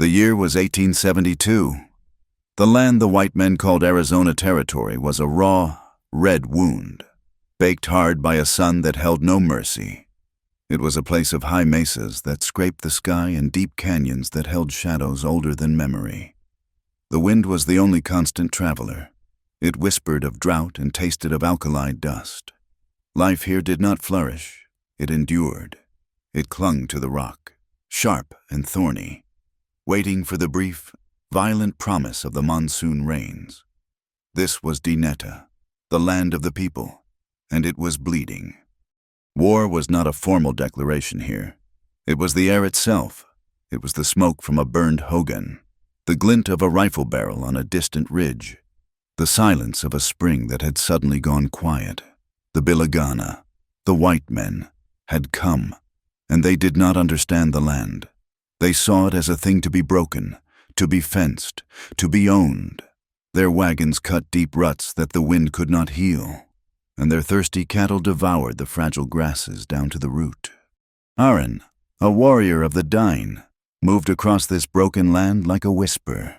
The year was 1872. The land the white men called Arizona Territory was a raw, red wound, baked hard by a sun that held no mercy. It was a place of high mesas that scraped the sky and deep canyons that held shadows older than memory. The wind was the only constant traveler. It whispered of drought and tasted of alkali dust. Life here did not flourish. It endured. It clung to the rock, sharp and thorny, waiting for the brief, violent promise of the monsoon rains. This was Dineta, the land of the people, and it was bleeding. War was not a formal declaration here. It was the air itself. It was the smoke from a burned hogan, the glint of a rifle barrel on a distant ridge, the silence of a spring that had suddenly gone quiet. The Bilagana, the white men, had come, and they did not understand the land. They saw it as a thing to be broken, to be fenced, to be owned. Their wagons cut deep ruts that the wind could not heal, and their thirsty cattle devoured the fragile grasses down to the root. Aaron, a warrior of the Dine, moved across this broken land like a whisper.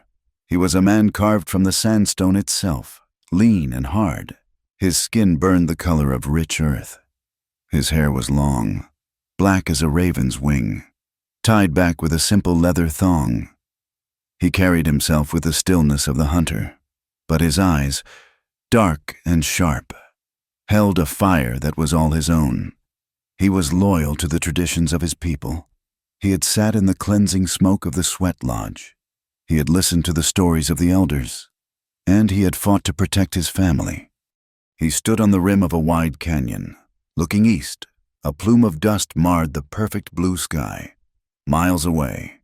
He was a man carved from the sandstone itself, lean and hard. His skin burned the color of rich earth. His hair was long, black as a raven's wing, tied back with a simple leather thong. He carried himself with the stillness of the hunter, but his eyes, dark and sharp, held a fire that was all his own. He was loyal to the traditions of his people. He had sat in the cleansing smoke of the sweat lodge. He had listened to the stories of the elders, and he had fought to protect his family. He stood on the rim of a wide canyon, looking east. A plume of dust marred the perfect blue sky. Miles away,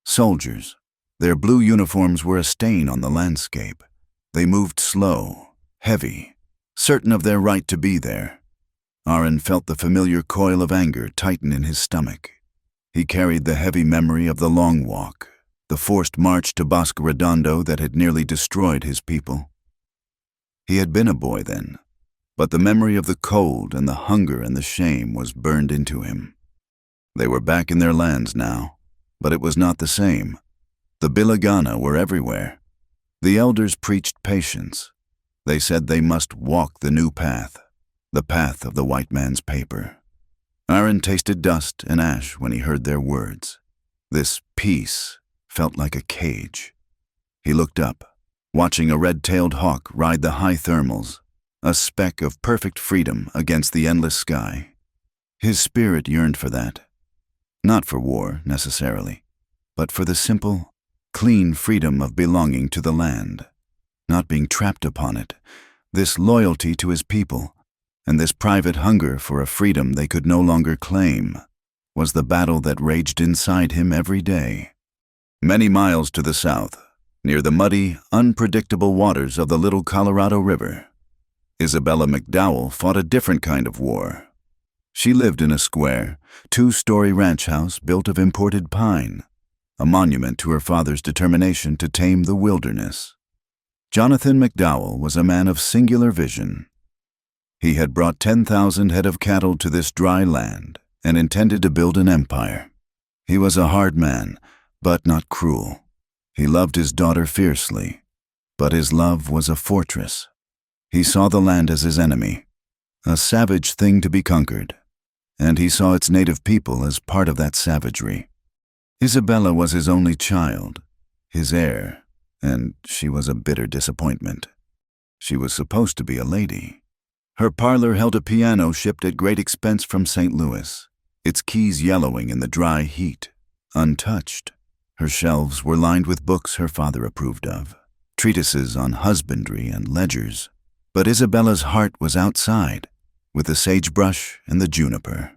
soldiers. Their blue uniforms were a stain on the landscape. They moved slow, heavy, certain of their right to be there. Aaron felt the familiar coil of anger tighten in his stomach. He carried the heavy memory of the long walk, the forced march to Bosque Redondo that had nearly destroyed his people. He had been a boy then, but the memory of the cold and the hunger and the shame was burned into him. They were back in their lands now, but it was not the same. The Bilagana were everywhere. The elders preached patience. They said they must walk the new path, the path of the white man's paper. Aaron tasted dust and ash when he heard their words. This peace felt like a cage. He looked up, watching a red-tailed hawk ride the high thermals, a speck of perfect freedom against the endless sky. His spirit yearned for that. Not for war, necessarily, but for the simple, clean freedom of belonging to the land, not being trapped upon it, this loyalty to his people, and this private hunger for a freedom they could no longer claim, was the battle that raged inside him every day. Many miles to the south, near the muddy, unpredictable waters of the Little Colorado River, Isabella McDowell fought a different kind of war. She lived in a square, two-story ranch house built of imported pine, a monument to her father's determination to tame the wilderness. Jonathan McDowell was a man of singular vision. He had brought 10,000 head of cattle to this dry land and intended to build an empire. He was a hard man, but not cruel. He loved his daughter fiercely, but his love was a fortress. He saw the land as his enemy, a savage thing to be conquered, and he saw its native people as part of that savagery. Isabella was his only child, his heir, and she was a bitter disappointment. She was supposed to be a lady. Her parlor held a piano shipped at great expense from St. Louis, its keys yellowing in the dry heat, untouched. Her shelves were lined with books her father approved of, treatises on husbandry and ledgers. But Isabella's heart was outside, with the sagebrush and the juniper.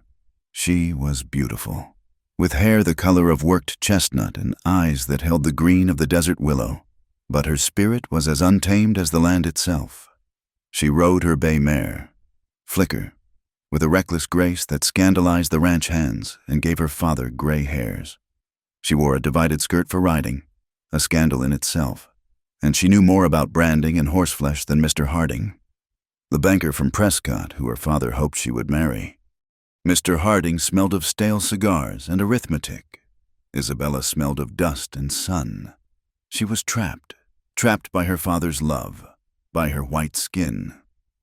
She was beautiful, with hair the color of worked chestnut and eyes that held the green of the desert willow, but her spirit was as untamed as the land itself. She rode her bay mare, Flicker, with a reckless grace that scandalized the ranch hands and gave her father gray hairs. She wore a divided skirt for riding, a scandal in itself, and she knew more about branding and horseflesh than Mr. Harding, the banker from Prescott who her father hoped she would marry. Mr. Harding smelled of stale cigars and arithmetic, Isabella smelled of dust and sun. She was trapped by her father's love, by her white skin,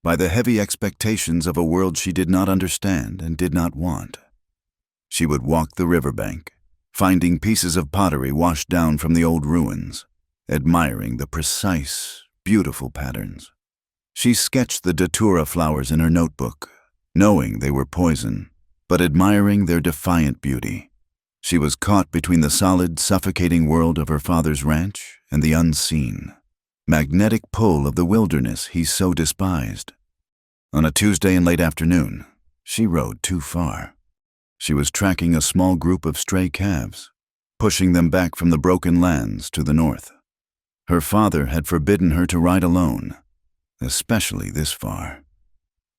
by the heavy expectations of a world she did not understand and did not want. She would walk the riverbank, finding pieces of pottery washed down from the old ruins, admiring the precise, beautiful patterns. She sketched the datura flowers in her notebook, knowing they were poison, but admiring their defiant beauty. She was caught between the solid, suffocating world of her father's ranch and the unseen, magnetic pull of the wilderness he so despised. On a Tuesday in late afternoon, she rode too far. She was tracking a small group of stray calves, pushing them back from the broken lands to the north. Her father had forbidden her to ride alone, especially this far.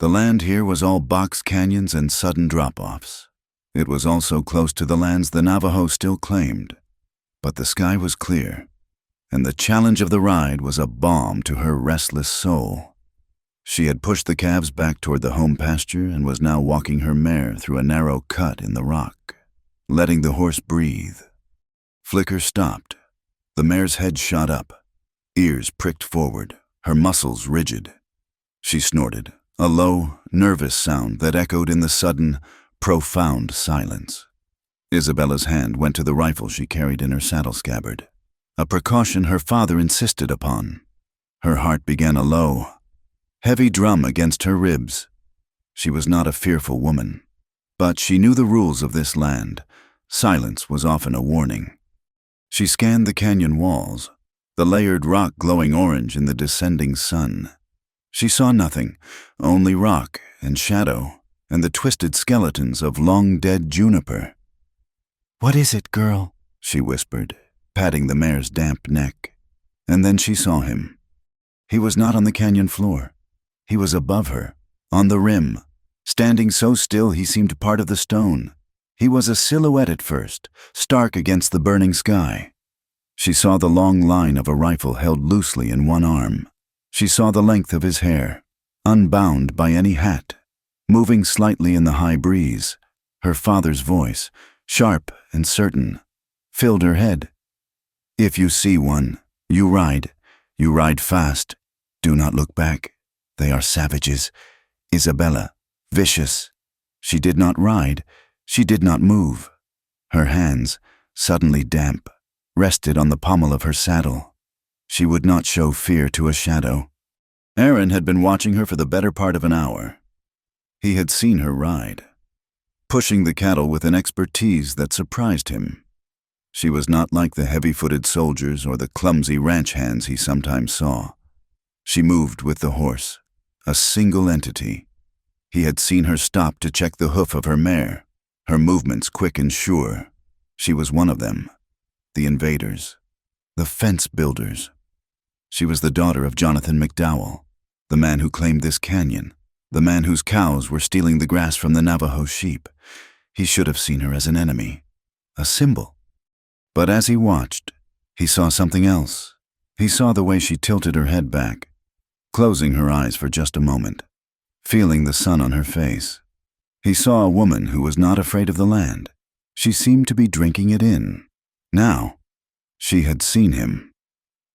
The land here was all box canyons and sudden drop-offs. It was also close to the lands the Navajo still claimed, but the sky was clear, and the challenge of the ride was a balm to her restless soul. She had pushed the calves back toward the home pasture and was now walking her mare through a narrow cut in the rock, letting the horse breathe. Flicker stopped. The mare's head shot up, ears pricked forward, her muscles rigid. She snorted, a low, nervous sound that echoed in the sudden, profound silence. Isabella's hand went to the rifle she carried in her saddle scabbard, a precaution her father insisted upon. Her heart began a low, heavy drum against her ribs. She was not a fearful woman, but she knew the rules of this land. Silence was often a warning. She scanned the canyon walls, the layered rock glowing orange in the descending sun. She saw nothing, only rock and shadow, and the twisted skeletons of long-dead juniper. "What is it, girl?" she whispered, patting the mare's damp neck. And then she saw him. He was not on the canyon floor. He was above her, on the rim, standing so still he seemed part of the stone. He was a silhouette at first, stark against the burning sky. She saw the long line of a rifle held loosely in one arm. She saw the length of his hair, unbound by any hat, moving slightly in the high breeze. Her father's voice, sharp and certain, filled her head. "If you see one, you ride fast. Do not look back. They are savages. Isabella, vicious." She did not ride. She did not move. Her hands, suddenly damp, rested on the pommel of her saddle. She would not show fear to a shadow. Aaron had been watching her for the better part of an hour. He had seen her ride, pushing the cattle with an expertise that surprised him. She was not like the heavy-footed soldiers or the clumsy ranch hands he sometimes saw. She moved with the horse, a single entity. He had seen her stop to check the hoof of her mare, her movements quick and sure. She was one of them, the invaders, the fence builders. She was the daughter of Jonathan McDowell, the man who claimed this canyon, the man whose cows were stealing the grass from the Navajo sheep. He should have seen her as an enemy, a symbol. But as he watched, he saw something else. He saw the way she tilted her head back, closing her eyes for just a moment, feeling the sun on her face. He saw a woman who was not afraid of the land. She seemed to be drinking it in. Now, she had seen him.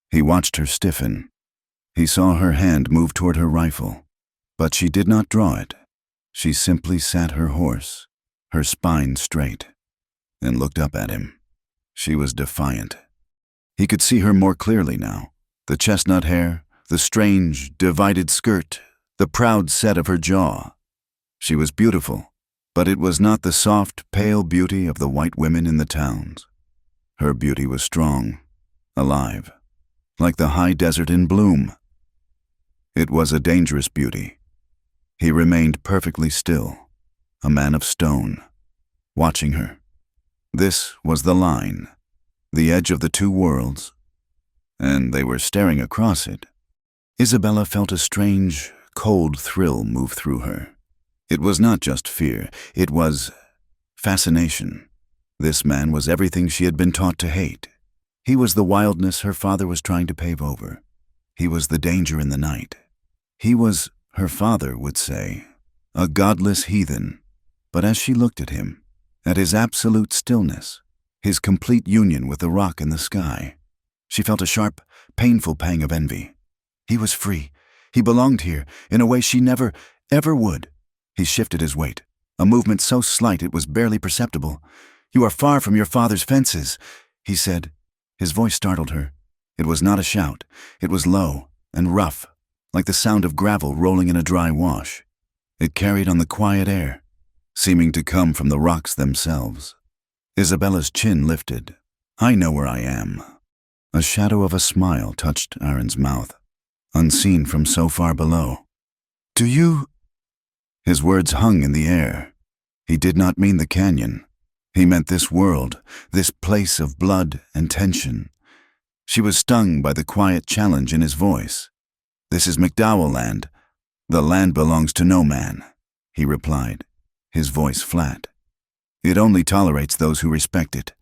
He watched her stiffen. He saw her hand move toward her rifle, but she did not draw it. She simply sat her horse, her spine straight, and looked up at him. She was defiant. He could see her more clearly now. The chestnut hair, the strange, divided skirt, the proud set of her jaw. She was beautiful, but it was not the soft, pale beauty of the white women in the towns. Her beauty was strong, alive, like the high desert in bloom. It was a dangerous beauty. He remained perfectly still, a man of stone, watching her. This was the line, the edge of the two worlds, and they were staring across it. Isabella felt a strange, cold thrill move through her. It was not just fear, it was fascination. This man was everything she had been taught to hate. He was the wildness her father was trying to pave over. He was the danger in the night. He was, her father would say, a godless heathen. But as she looked at him, at his absolute stillness, his complete union with the rock and the sky. She felt a sharp, painful pang of envy. He was free. He belonged here in a way she never, ever would. He shifted his weight, a movement so slight it was barely perceptible. "You are far from your father's fences," he said. His voice startled her. It was not a shout. It was low and rough, like the sound of gravel rolling in a dry wash. It carried on the quiet air, seeming to come from the rocks themselves. Isabella's chin lifted. "I know where I am." A shadow of a smile touched Aaron's mouth, unseen from so far below. "Do you—" His words hung in the air. He did not mean the canyon. He meant this world, this place of blood and tension. She was stung by the quiet challenge in his voice. "This is McDowell land. The land belongs to no man," he replied, his voice flat. "It only tolerates those who respect it.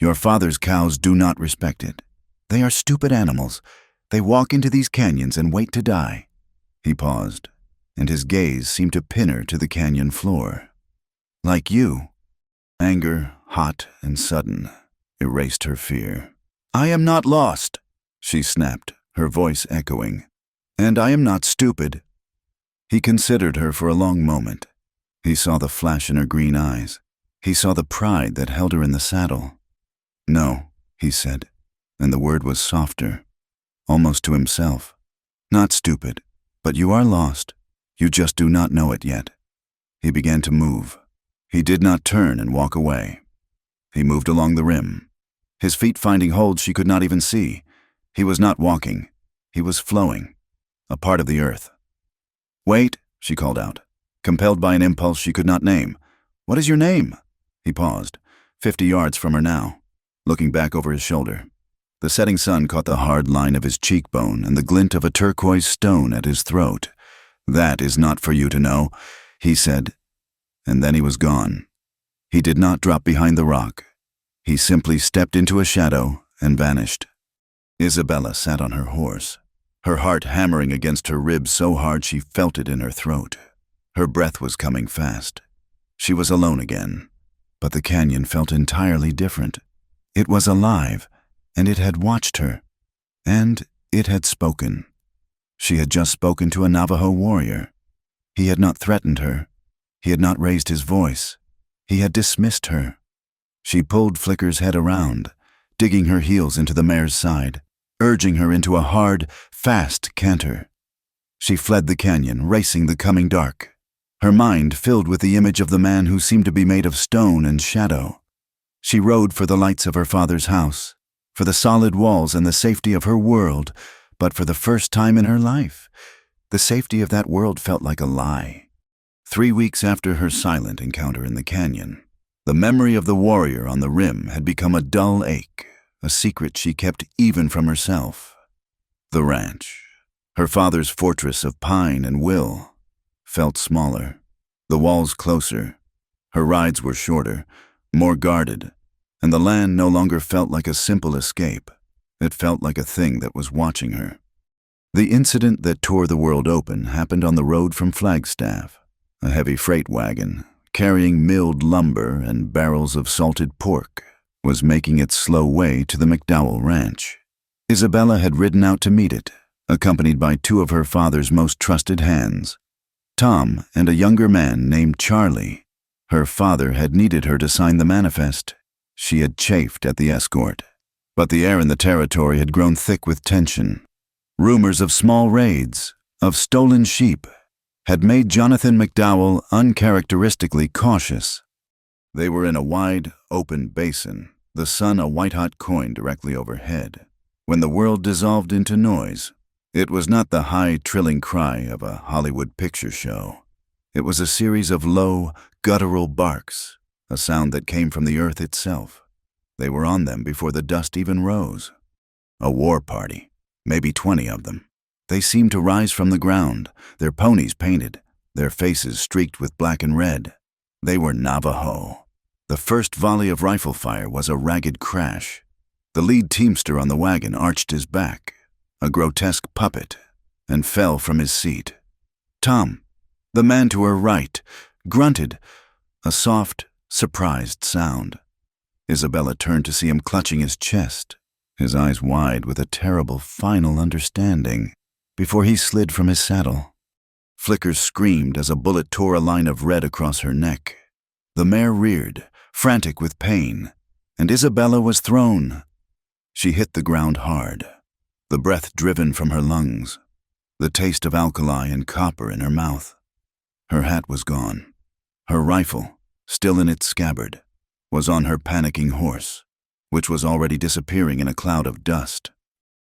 Your father's cows do not respect it. They are stupid animals. They walk into these canyons and wait to die." He paused, and his gaze seemed to pin her to the canyon floor. "Like you." Anger, hot and sudden, erased her fear. "I am not lost," she snapped, her voice echoing. "And I am not stupid." He considered her for a long moment. He saw the flash in her green eyes. He saw the pride that held her in the saddle. "No," he said, and the word was softer, almost to himself. "Not stupid, but you are lost. You just do not know it yet." He began to move. He did not turn and walk away. He moved along the rim, his feet finding holds she could not even see. He was not walking. He was flowing, a part of the earth. "Wait," she called out, compelled by an impulse she could not name. "What is your name?" He paused, 50 yards from her now, looking back over his shoulder. The setting sun caught the hard line of his cheekbone and the glint of a turquoise stone at his throat. "That is not for you to know," he said, and then he was gone. He did not drop behind the rock. He simply stepped into a shadow and vanished. Isabella sat on her horse, her heart hammering against her ribs so hard she felt it in her throat. Her breath was coming fast. She was alone again, but the canyon felt entirely different. It was alive, and it had watched her, and it had spoken. She had just spoken to a Navajo warrior. He had not threatened her. He had not raised his voice. He had dismissed her. She pulled Flicker's head around, digging her heels into the mare's side, urging her into a hard, fast canter. She fled the canyon, racing the coming dark, her mind filled with the image of the man who seemed to be made of stone and shadow. She rode for the lights of her father's house, for the solid walls and the safety of her world, but for the first time in her life, the safety of that world felt like a lie. 3 weeks after her silent encounter in the canyon, the memory of the warrior on the rim had become a dull ache, a secret she kept even from herself. The ranch, her father's fortress of pine and will, felt smaller, the walls closer. Her rides were shorter, more guarded, and the land no longer felt like a simple escape. It felt like a thing that was watching her. The incident that tore the world open happened on the road from Flagstaff. A heavy freight wagon, carrying milled lumber and barrels of salted pork, was making its slow way to the McDowell Ranch. Isabella had ridden out to meet it, accompanied by 2 of her father's most trusted hands, Tom and a younger man named Charlie. Her father had needed her to sign the manifest. She had chafed at the escort, but the air in the territory had grown thick with tension. Rumors of small raids, of stolen sheep, had made Jonathan McDowell uncharacteristically cautious. They were in a wide, open basin, the sun a white-hot coin directly overhead. When the world dissolved into noise, it was not the high, trilling cry of a Hollywood picture show. It was a series of low, guttural barks, a sound that came from the earth itself. They were on them before the dust even rose. A war party, maybe 20 of them. They seemed to rise from the ground, their ponies painted, their faces streaked with black and red. They were Navajo. The first volley of rifle fire was a ragged crash. The lead teamster on the wagon arched his back, a grotesque puppet, and fell from his seat. Tom, the man to her right, grunted, a soft, surprised sound. Isabella turned to see him clutching his chest, his eyes wide with a terrible final understanding, before he slid from his saddle. Flickers screamed as a bullet tore a line of red across her neck. The mare reared, frantic with pain, and Isabella was thrown. She hit the ground hard, the breath driven from her lungs, the taste of alkali and copper in her mouth. Her hat was gone. Her rifle, still in its scabbard, was on her panicking horse, which was already disappearing in a cloud of dust.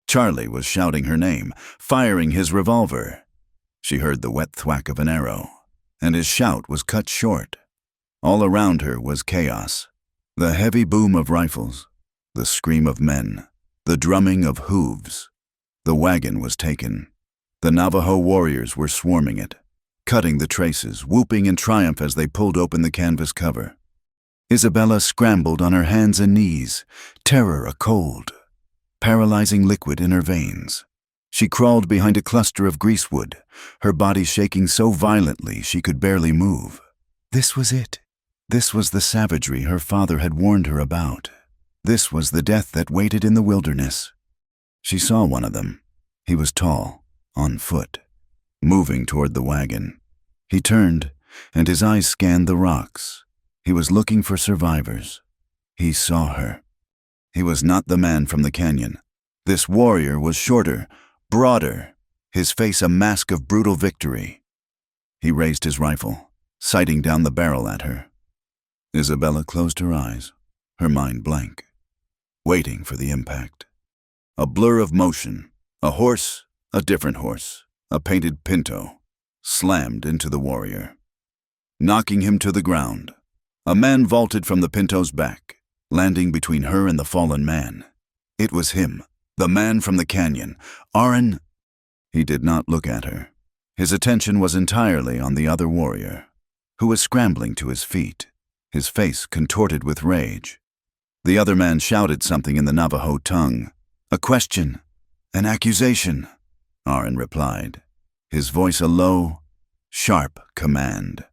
Charlie was shouting her name, firing his revolver. She heard the wet thwack of an arrow, and his shout was cut short. All around her was chaos. The heavy boom of rifles, the scream of men, the drumming of hooves. The wagon was taken. The Navajo warriors were swarming it, cutting the traces, whooping in triumph as they pulled open the canvas cover. Isabella scrambled on her hands and knees, terror a cold, paralyzing liquid in her veins. She crawled behind a cluster of greasewood, her body shaking so violently she could barely move. This was it. This was the savagery her father had warned her about. This was the death that waited in the wilderness. She saw one of them. He was tall, on foot, moving toward the wagon. He turned, and his eyes scanned the rocks. He was looking for survivors. He saw her. He was not the man from the canyon. This warrior was shorter, broader, his face a mask of brutal victory. He raised his rifle, sighting down the barrel at her. Isabella closed her eyes, her mind blank, waiting for the impact. A blur of motion, a horse, a different horse, a painted pinto, slammed into the warrior, knocking him to the ground. A man vaulted from the pinto's back, landing between her and the fallen man. It was him, the man from the canyon, Aaron. He did not look at her. His attention was entirely on the other warrior, who was scrambling to his feet, his face contorted with rage. The other man shouted something in the Navajo tongue. A question, an accusation, Aaron replied, his voice a low, sharp command.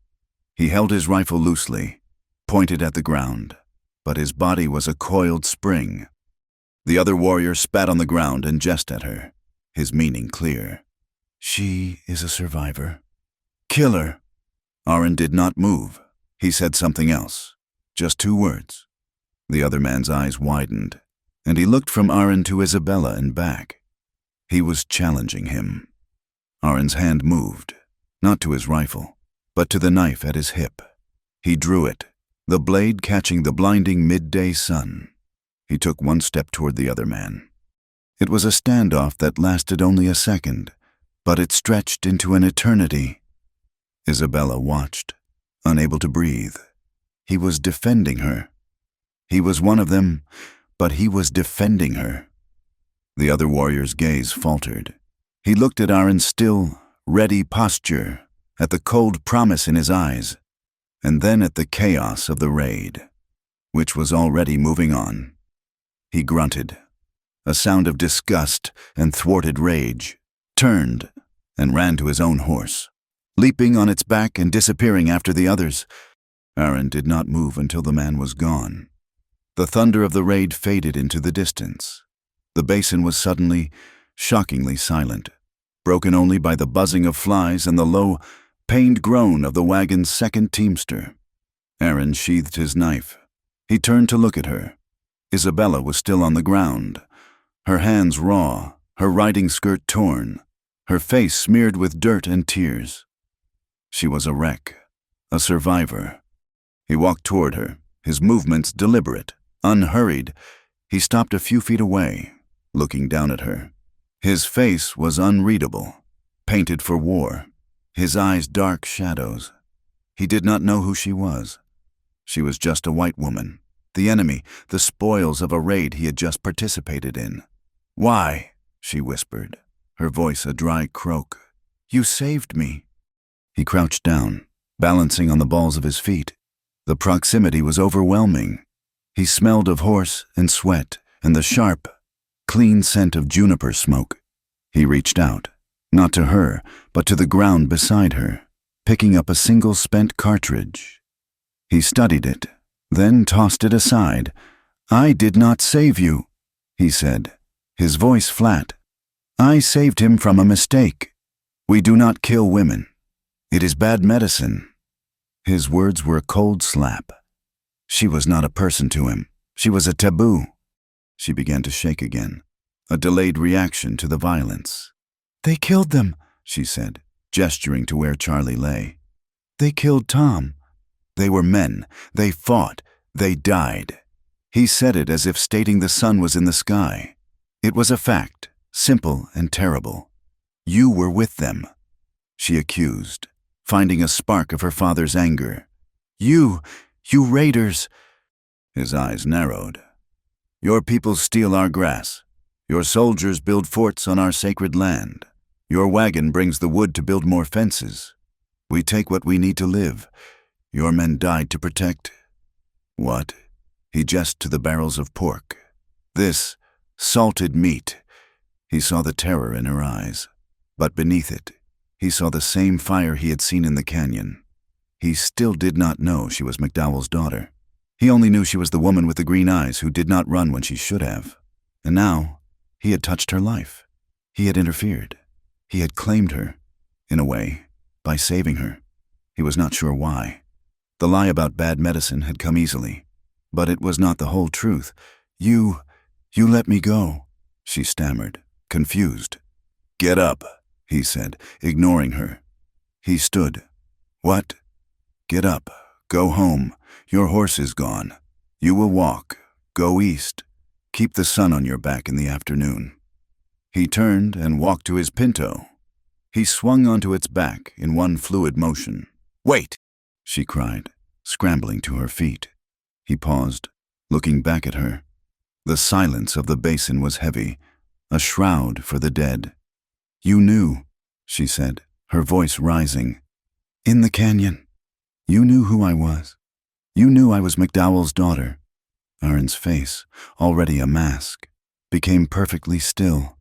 He held his rifle loosely, pointed at the ground, but his body was a coiled spring. The other warrior spat on the ground and jested at her, his meaning clear. She is a survivor. Kill her. Aaron did not move. He said something else, just 2 words. The other man's eyes widened, and he looked from Aaron to Isabella and back. He was challenging him. Aaron's hand moved, not to his rifle, but to the knife at his hip. He drew it, the blade catching the blinding midday sun. He took 1 step toward the other man. It was a standoff that lasted only a second, but it stretched into an eternity. Isabella watched, unable to breathe. He was defending her. He was one of them, but he was defending her. The other warrior's gaze faltered. He looked at Aaron's still, ready posture, at the cold promise in his eyes, and then at the chaos of the raid, which was already moving on. He grunted, a sound of disgust and thwarted rage, turned, and ran to his own horse, leaping on its back and disappearing after the others. Aaron did not move until the man was gone. The thunder of the raid faded into the distance. The basin was suddenly, shockingly silent, broken only by the buzzing of flies and the low, pained groan of the wagon's second teamster. Aaron sheathed his knife. He turned to look at her. Isabella was still on the ground, her hands raw, her riding skirt torn, her face smeared with dirt and tears. She was a wreck, a survivor. He walked toward her, his movements deliberate, unhurried. He stopped a few feet away, looking down at her. His face was unreadable, painted for war, his eyes dark shadows. He did not know who she was. She was just a white woman, the enemy, the spoils of a raid he had just participated in. "Why?" she whispered, her voice a dry croak. "You saved me." He crouched down, balancing on the balls of his feet. The proximity was overwhelming. He smelled of horse and sweat and the sharp, clean scent of juniper smoke. He reached out, not to her, but to the ground beside her, picking up a single spent cartridge. He studied it, then tossed it aside. "I did not save you," he said, his voice flat. "I saved him from a mistake. We do not kill women. It is bad medicine." His words were a cold slap. She was not a person to him. She was a taboo. She began to shake again, a delayed reaction to the violence. "They killed them," she said, gesturing to where Charlie lay. "They killed Tom." They were men. They fought. They died. He said it as if stating the sun was in the sky. It was a fact, simple and terrible. "You were with them," she accused, finding a spark of her father's anger. You raiders." His eyes narrowed. "Your people steal our grass. Your soldiers build forts on our sacred land. Your wagon brings the wood to build more fences. We take what we need to live. Your men died to protect—" "What?" He gestured to the barrels of pork. "This salted meat." He saw the terror in her eyes, but beneath it, he saw the same fire he had seen in the canyon. He still did not know she was McDowell's daughter. He only knew she was the woman with the green eyes who did not run when she should have. And now, he had touched her life. He had interfered. He had claimed her, in a way, by saving her. He was not sure why. The lie about bad medicine had come easily, but it was not the whole truth. You let me go," she stammered, confused. "Get up," he said, ignoring her. He stood. "What?" "Get up. Go home. Your horse is gone. You will walk. Go east. Keep the sun on your back in the afternoon." He turned and walked to his pinto. He swung onto its back in one fluid motion. "Wait!" she cried, scrambling to her feet. He paused, looking back at her. The silence of the basin was heavy, a shroud for the dead. "You knew," she said, her voice rising. "In the canyon. You knew who I was. You knew I was McDowell's daughter." Aaron's face, already a mask, became perfectly still.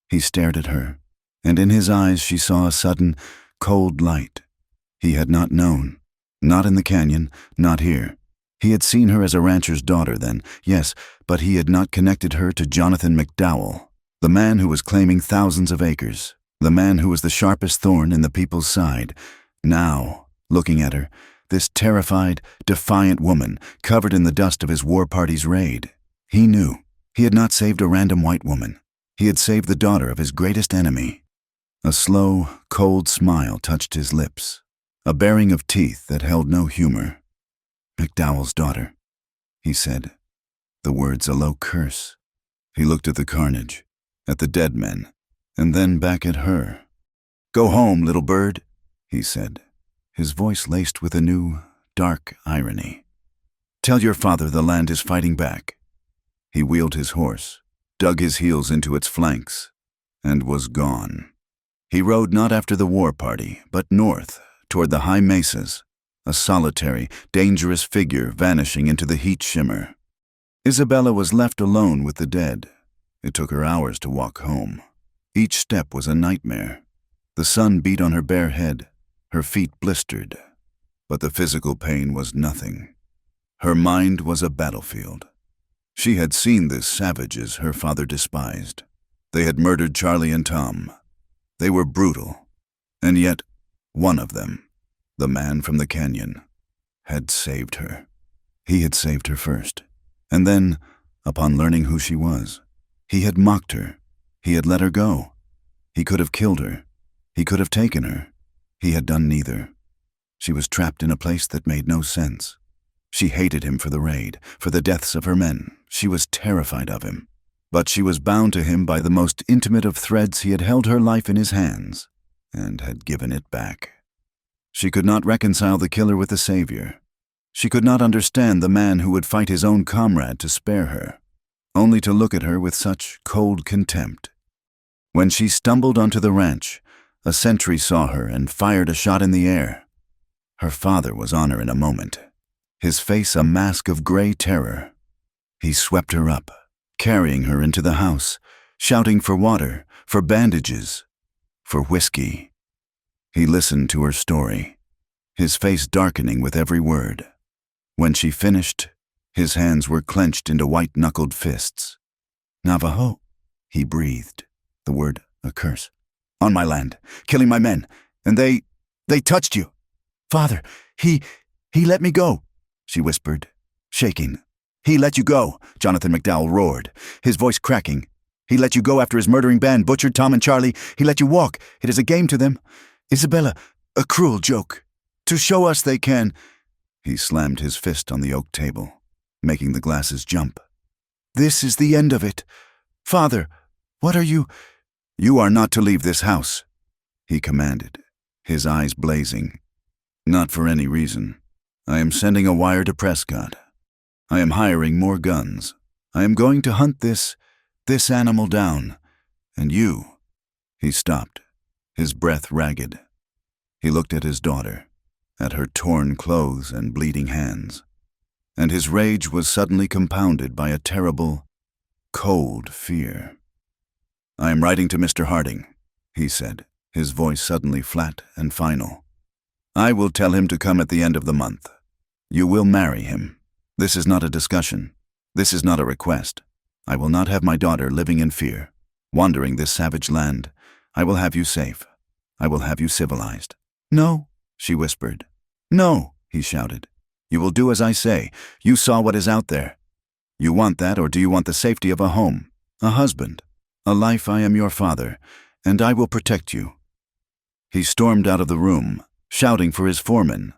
He stared at her, and in his eyes she saw a sudden, cold light. He had not known. Not in the canyon, not here. He had seen her as a rancher's daughter then, yes, but he had not connected her to Jonathan McDowell, the man who was claiming thousands of acres, the man who was the sharpest thorn in the people's side. Now, looking at her, this terrified, defiant woman, covered in the dust of his war party's raid. He knew. He had not saved a random white woman. He had saved the daughter of his greatest enemy. A slow, cold smile touched his lips, a baring of teeth that held no humor. "McDowell's daughter," he said, the words a low curse. He looked at the carnage, at the dead men, and then back at her. "Go home, little bird," he said, his voice laced with a new, dark irony. "Tell your father the land is fighting back." He wheeled his horse, dug his heels into its flanks, and was gone. He rode not after the war party, but north, toward the high mesas, a solitary, dangerous figure vanishing into the heat shimmer. Isabella was left alone with the dead. It took her hours to walk home. Each step was a nightmare. The sun beat on her bare head, her feet blistered, but the physical pain was nothing. Her mind was a battlefield. She had seen the savages her father despised. They had murdered Charlie and Tom. They were brutal, and yet one of them, the man from the canyon, had saved her. He had saved her first, and then, upon learning who she was, he had mocked her. He had let her go. He could have killed her. He could have taken her. He had done neither. She was trapped in a place that made no sense. She hated him for the raid, for the deaths of her men. She was terrified of him. But she was bound to him by the most intimate of threads. He had held her life in his hands and had given it back. She could not reconcile the killer with the savior. She could not understand the man who would fight his own comrade to spare her, only to look at her with such cold contempt. When she stumbled onto the ranch, a sentry saw her and fired a shot in the air. Her father was on her in a moment, his face a mask of gray terror. He swept her up, carrying her into the house, shouting for water, for bandages, for whiskey. He listened to her story, his face darkening with every word. When she finished, His hands were clenched into white-knuckled fists. "Navajo," he breathed, the word a curse. "On my land, killing my men, and they touched you." "Father, he let me go," she whispered, shaking. "He let you go," Jonathan McDowell roared, his voice cracking. "He let you go after his murdering band butchered Tom and Charlie. He let you walk. It is a game to them. Isabella, a cruel joke. To show us they can—" He slammed his fist on the oak table, making the glasses jump. "This is the end of it. Father, what are you—" "You are not to leave this house," he commanded, his eyes blazing. "Not for any reason. I am sending a wire to Prescott. I am hiring more guns. I am going to hunt this animal down. And you—" He stopped, his breath ragged. He looked at his daughter, at her torn clothes and bleeding hands, and his rage was suddenly compounded by a terrible, cold fear. "I am writing to Mr. Harding," he said, his voice suddenly flat and final. "I will tell him to come at the end of the month. You will marry him. This is not a discussion. This is not a request. I will not have my daughter living in fear, wandering this savage land. I will have you safe. I will have you civilized." "No," she whispered. "No," he shouted. "You will do as I say. You saw what is out there. You want that, or do you want the safety of a home, a husband, a life? I am your father, and I will protect you." He stormed out of the room, shouting for his foreman.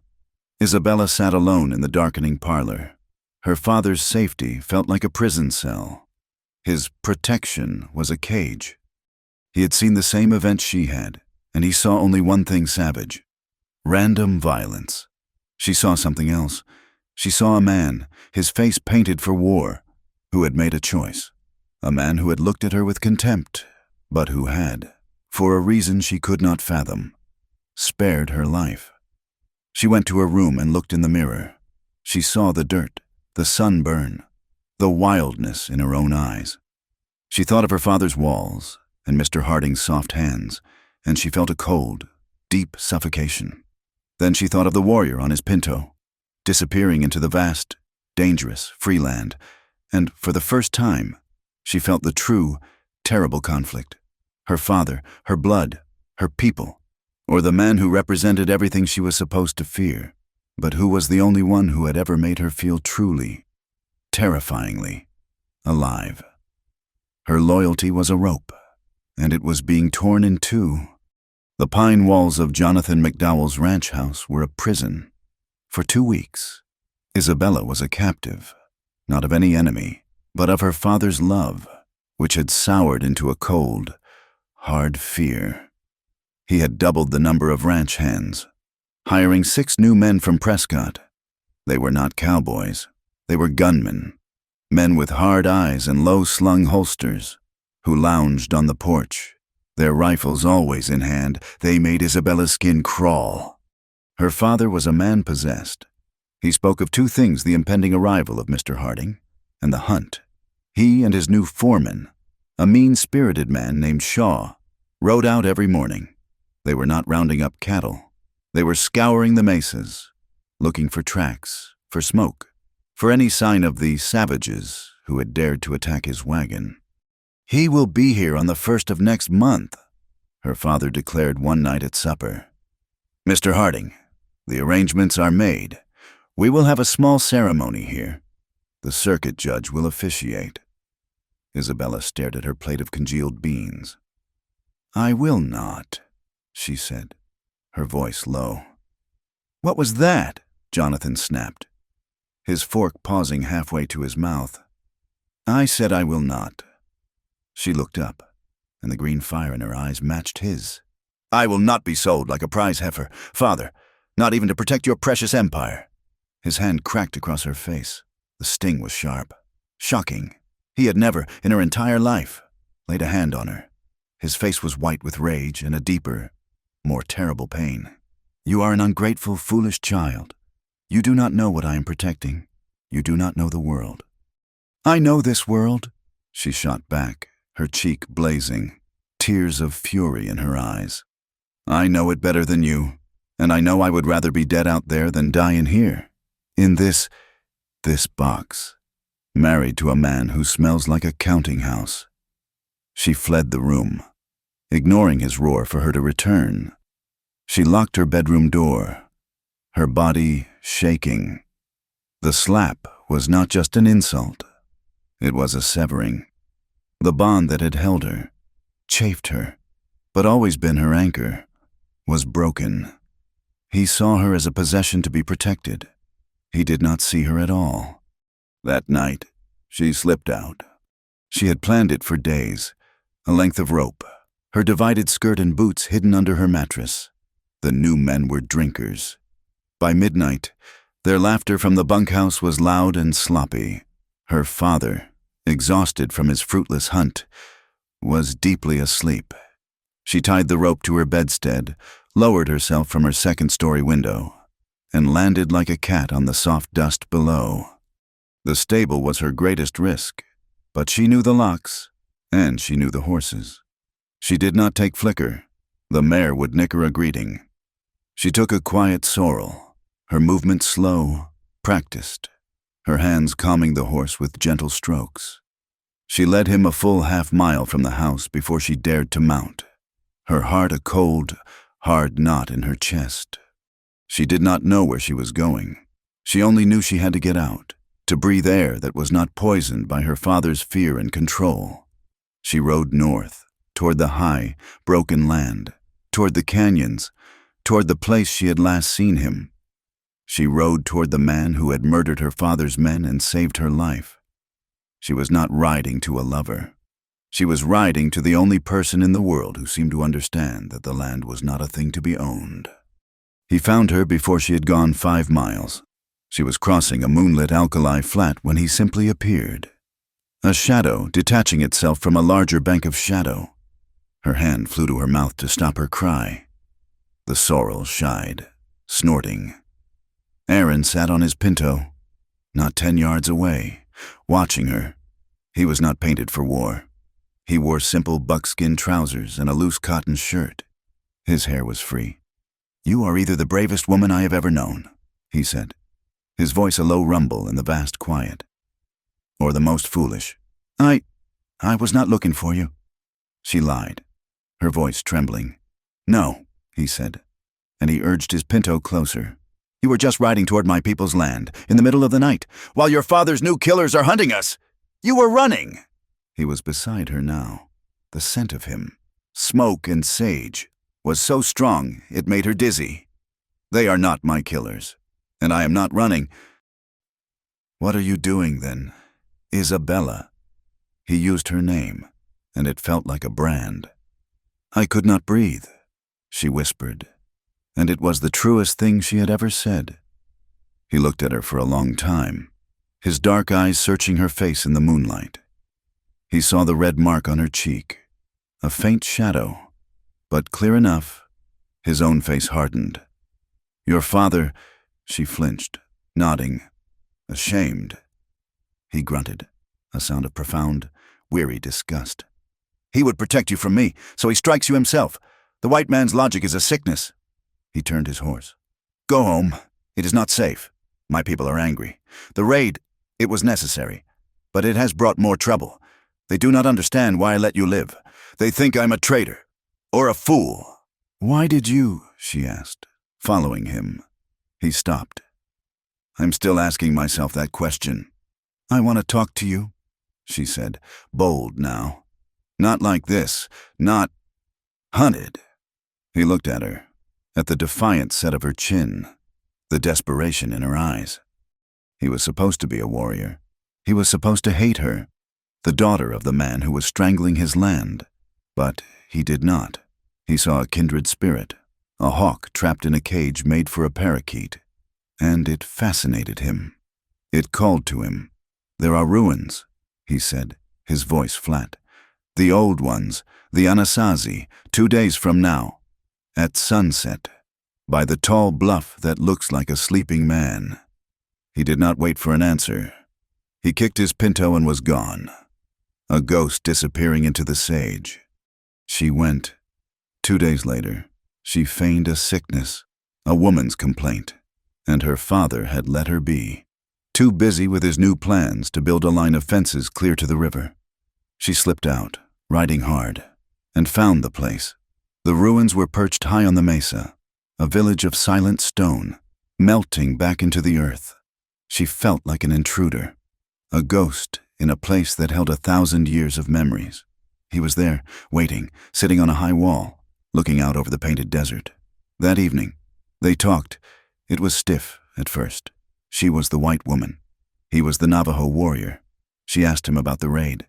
Isabella sat alone in the darkening parlor. Her father's safety felt like a prison cell. His protection was a cage. He had seen the same event she had, and he saw only one thing savage: random violence. She saw something else. She saw a man, his face painted for war, who had made a choice. A man who had looked at her with contempt, but who had, for a reason she could not fathom, spared her life. She went to her room and looked in the mirror. She saw the dirt, the sunburn, the wildness in her own eyes. She thought of her father's walls and Mr. Harding's soft hands, and she felt a cold, deep suffocation. Then she thought of the warrior on his pinto, disappearing into the vast, dangerous, free land, and for the first time, she felt the true, terrible conflict. Her father, her blood, her people, or the man who represented everything she was supposed to fear, but who was the only one who had ever made her feel truly, terrifyingly, alive. Her loyalty was a rope, and it was being torn in two. The pine walls of Jonathan McDowell's ranch house were a prison. For 2 weeks, Isabella was a captive, not of any enemy, but of her father's love, which had soured into a cold, hard fear. He had doubled the number of ranch hands, hiring 6 new men from Prescott. They were not cowboys. They were gunmen, men with hard eyes and low-slung holsters, who lounged on the porch, their rifles always in hand. They made Isabella's skin crawl. Her father was a man possessed. He spoke of 2 things: the impending arrival of Mr. Harding and the hunt. He and his new foreman, a mean-spirited man named Shaw, rode out every morning. They were not rounding up cattle. They were scouring the mesas, looking for tracks, for smoke, for any sign of the savages who had dared to attack his wagon. "He will be here on the 1st of next month," her father declared one night at supper. "Mr. Harding, the arrangements are made. We will have a small ceremony here. The circuit judge will officiate." Isabella stared at her plate of congealed beans. "I will not," she said, her voice low. "What was that?" Jonathan snapped, his fork pausing halfway to his mouth. "I said I will not." She looked up, and the green fire in her eyes matched his. "I will not be sold like a prize heifer, father, not even to protect your precious empire." His hand cracked across her face. The sting was sharp, shocking. He had never, in her entire life, laid a hand on her. His face was white with rage and a deeper, more terrible pain. "You are an ungrateful, foolish child. You do not know what I am protecting. You do not know the world." "I know this world," she shot back, her cheek blazing, tears of fury in her eyes. "I know it better than you, and I know I would rather be dead out there than die in here, in this This box. Married to a man who smells like a counting house. She fled the room, ignoring his roar for her to return. She locked her bedroom door, her body shaking. The slap was not just an insult. It was a severing. The bond that had held her, chafed her, but always been her anchor, was broken. He saw her as a possession to be protected. He did not see her at all. That night, she slipped out. She had planned it for days, a length of rope, her divided skirt and boots hidden under her mattress. The new men were drinkers. By midnight, their laughter from the bunkhouse was loud and sloppy. Her father, exhausted from his fruitless hunt, was deeply asleep. She tied the rope to her bedstead, lowered herself from her second-story window, and landed like a cat on the soft dust below. The stable was her greatest risk, but she knew the locks, and she knew the horses. She did not take Flicker. The mare would nick her a greeting. She took a quiet sorrel, her movements slow, practiced, her hands calming the horse with gentle strokes. She led him a full half-mile from the house before she dared to mount, her heart a cold, hard knot in her chest. She did not know where she was going. She only knew she had to get out, to breathe air that was not poisoned by her father's fear and control. She rode north, toward the high, broken land, toward the canyons, toward the place she had last seen him. She rode toward the man who had murdered her father's men and saved her life. She was not riding to a lover. She was riding to the only person in the world who seemed to understand that the land was not a thing to be owned. He found her before she had gone 5 miles. She was crossing a moonlit alkali flat when he simply appeared. A shadow detaching itself from a larger bank of shadow. Her hand flew to her mouth to stop her cry. The sorrel shied, snorting. Aaron sat on his pinto, not 10 yards away, watching her. He was not painted for war. He wore simple buckskin trousers and a loose cotton shirt. His hair was free. "You are either the bravest woman I have ever known," he said, his voice a low rumble in the vast quiet, "or the most foolish. I was not looking for you." She lied, her voice trembling. "No," he said, and he urged his pinto closer. "You were just riding toward my people's land, in the middle of the night, while your father's new killers are hunting us. You were running." He was beside her now. The scent of him, smoke and sage, was so strong it made her dizzy. "They are not my killers, and I am not running." "What are you doing, then?" "Isabella." He used her name, and it felt like a brand. "I could not breathe," she whispered, and it was the truest thing she had ever said. He looked at her for a long time, his dark eyes searching her face in the moonlight. He saw the red mark on her cheek, a faint shadow, but clear enough. His own face hardened. "Your father," she flinched, nodding, ashamed. He grunted, a sound of profound, weary disgust. "He would protect you from me, so he strikes you himself. The white man's logic is a sickness." He turned his horse. "Go home. It is not safe. My people are angry. The raid, it was necessary, but it has brought more trouble. They do not understand why I let you live. They think I'm a traitor, or a fool." "Why did you?" she asked, following him. He stopped. "I'm still asking myself that question." "I want to talk to you," she said, bold now. "Not like this, not hunted." He looked at her, at the defiant set of her chin, the desperation in her eyes. He was supposed to be a warrior. He was supposed to hate her, the daughter of the man who was strangling his land. But he did not. He saw a kindred spirit, a hawk trapped in a cage made for a parakeet, and it fascinated him. It called to him. "There are ruins," he said, his voice flat. "The old ones, the Anasazi, 2 days from now, at sunset, by the tall bluff that looks like a sleeping man." He did not wait for an answer. He kicked his pinto and was gone, a ghost disappearing into the sage. She went. 2 days later, she feigned a sickness, a woman's complaint, and her father had let her be. too busy with his new plans to build a line of fences clear to the river. She slipped out, riding hard, and found the place. The ruins were perched high on the mesa, a village of silent stone, melting back into the earth. She felt like an intruder, a ghost in a place that held 1,000 years of memories. He was there, waiting, sitting on a high wall, looking out over the painted desert. That evening, they talked. It was stiff at first. She was the white woman. He was the Navajo warrior. She asked him about the raid.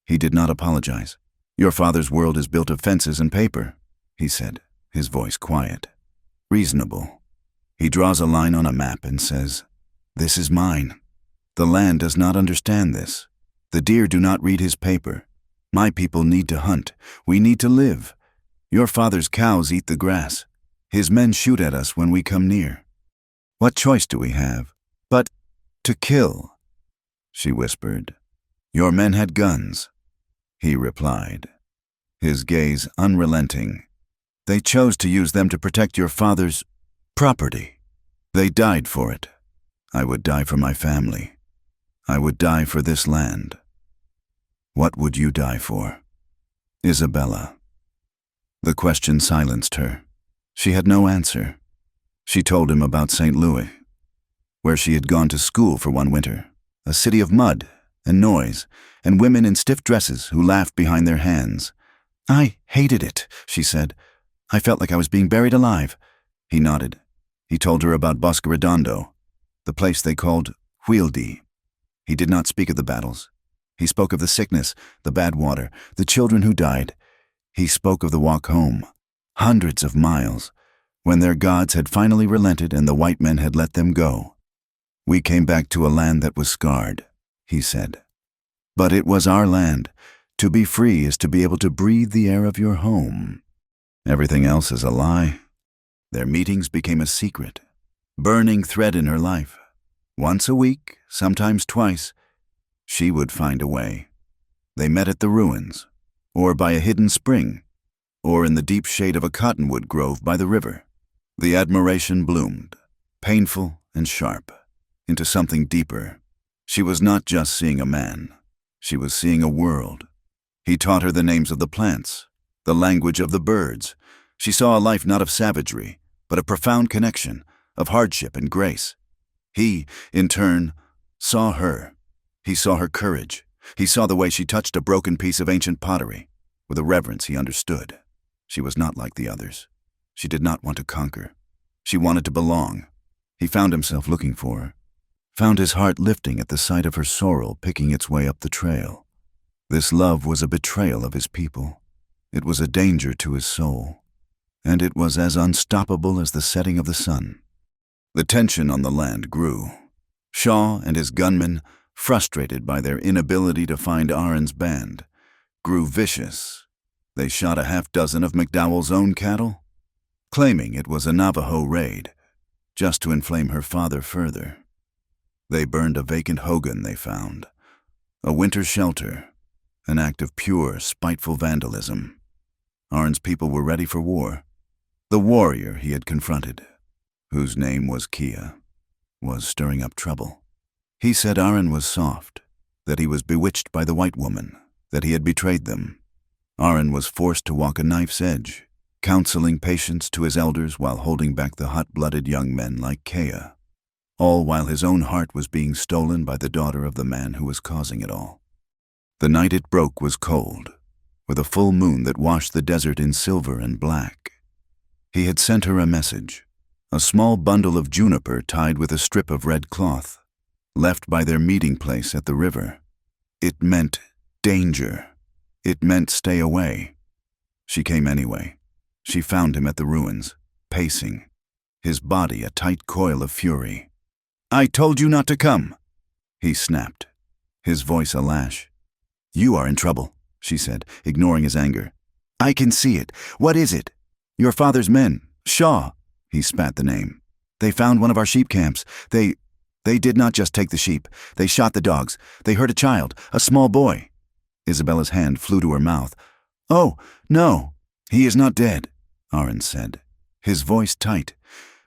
He did not apologize. "Your father's world is built of fences and paper," he said, his voice quiet. "Reasonable. He draws a line on a map and says, 'This is mine.' The land does not understand this. The deer do not read his paper. My people need to hunt. We need to live. Your father's cows eat the grass. His men shoot at us when we come near. What choice do we have but to kill?" She whispered. "Your men had guns," he replied, his gaze unrelenting. "They chose to use them to protect your father's property. They died for it. I would die for my family. I would die for this land. What would you die for?" Isabella. The question silenced her. She had no answer. She told him about St. Louis, where she had gone to school for one winter, a city of mud and noise, and women in stiff dresses who laughed behind their hands. "I hated it," she said. "I felt like I was being buried alive." He nodded. He told her about Bosque Redondo, the place they called Huildi. He did not speak of the battles. He spoke of the sickness, the bad water, the children who died. He spoke of the walk home, hundreds of miles, when their gods had finally relented and the white men had let them go. "We came back to a land that was scarred," he said. "But it was our land. To be free is to be able to breathe the air of your home. Everything else is a lie." Their meetings became a secret, burning thread in her life. Once a week, sometimes twice, she would find a way. They met at the ruins, or by a hidden spring, or in the deep shade of a cottonwood grove by the river. The admiration bloomed, painful and sharp, into something deeper. She was not just seeing a man. She was seeing a world. He taught her the names of the plants, the language of the birds. She saw a life not of savagery, but a profound connection, of hardship and grace. He, in turn, saw her. He saw her courage. He saw the way she touched a broken piece of ancient pottery. With a reverence he understood. She was not like the others. She did not want to conquer. She wanted to belong. He found himself looking for her, found his heart lifting at the sight of her sorrel picking its way up the trail. This love was a betrayal of his people. It was a danger to his soul, and it was as unstoppable as the setting of the sun. The tension on the land grew. Shaw and his gunmen, frustrated by their inability to find Aaron's band, grew vicious. They shot a half-dozen of McDowell's own cattle, claiming it was a Navajo raid, just to inflame her father further. They burned a vacant hogan they found, a winter shelter, an act of pure, spiteful vandalism. Aaron's people were ready for war. The warrior he had confronted, whose name was Kia, was stirring up trouble. He said Aaron was soft, that he was bewitched by the white woman, that he had betrayed them. Aaron was forced to walk a knife's edge, counseling patience to his elders while holding back the hot-blooded young men like Kea, all while his own heart was being stolen by the daughter of the man who was causing it all. The night it broke was cold, with a full moon that washed the desert in silver and black. He had sent her a message, a small bundle of juniper tied with a strip of red cloth, left by their meeting place at the river. It meant danger. It meant stay away. She came anyway. She found him at the ruins, pacing, his body a tight coil of fury. "I told you not to come," he snapped, his voice a lash. "You are in trouble," she said, ignoring his anger. "I can see it. What is it?" "Your father's men. Shaw." He spat the name. "They found one of our sheep camps. They did not just take the sheep. They shot the dogs. They hurt a child, a small boy." Isabella's hand flew to her mouth. "Oh, no. He is not dead," Aaron said, his voice tight.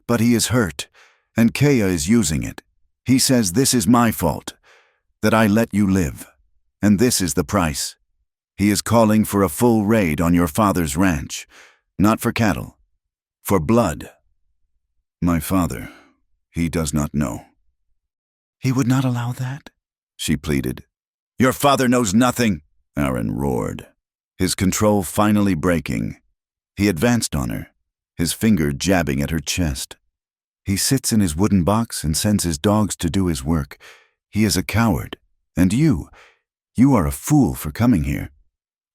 "But he is hurt, and Kea is using it. He says this is my fault, that I let you live, and this is the price. He is calling for a full raid on your father's ranch, not for cattle, for blood. My father, he does not know. He would not allow that? She pleaded. Your father knows nothing, Aaron roared, his control finally breaking. He advanced on her, his finger jabbing at her chest. He sits in his wooden box and sends his dogs to do his work. He is a coward. And you are a fool for coming here.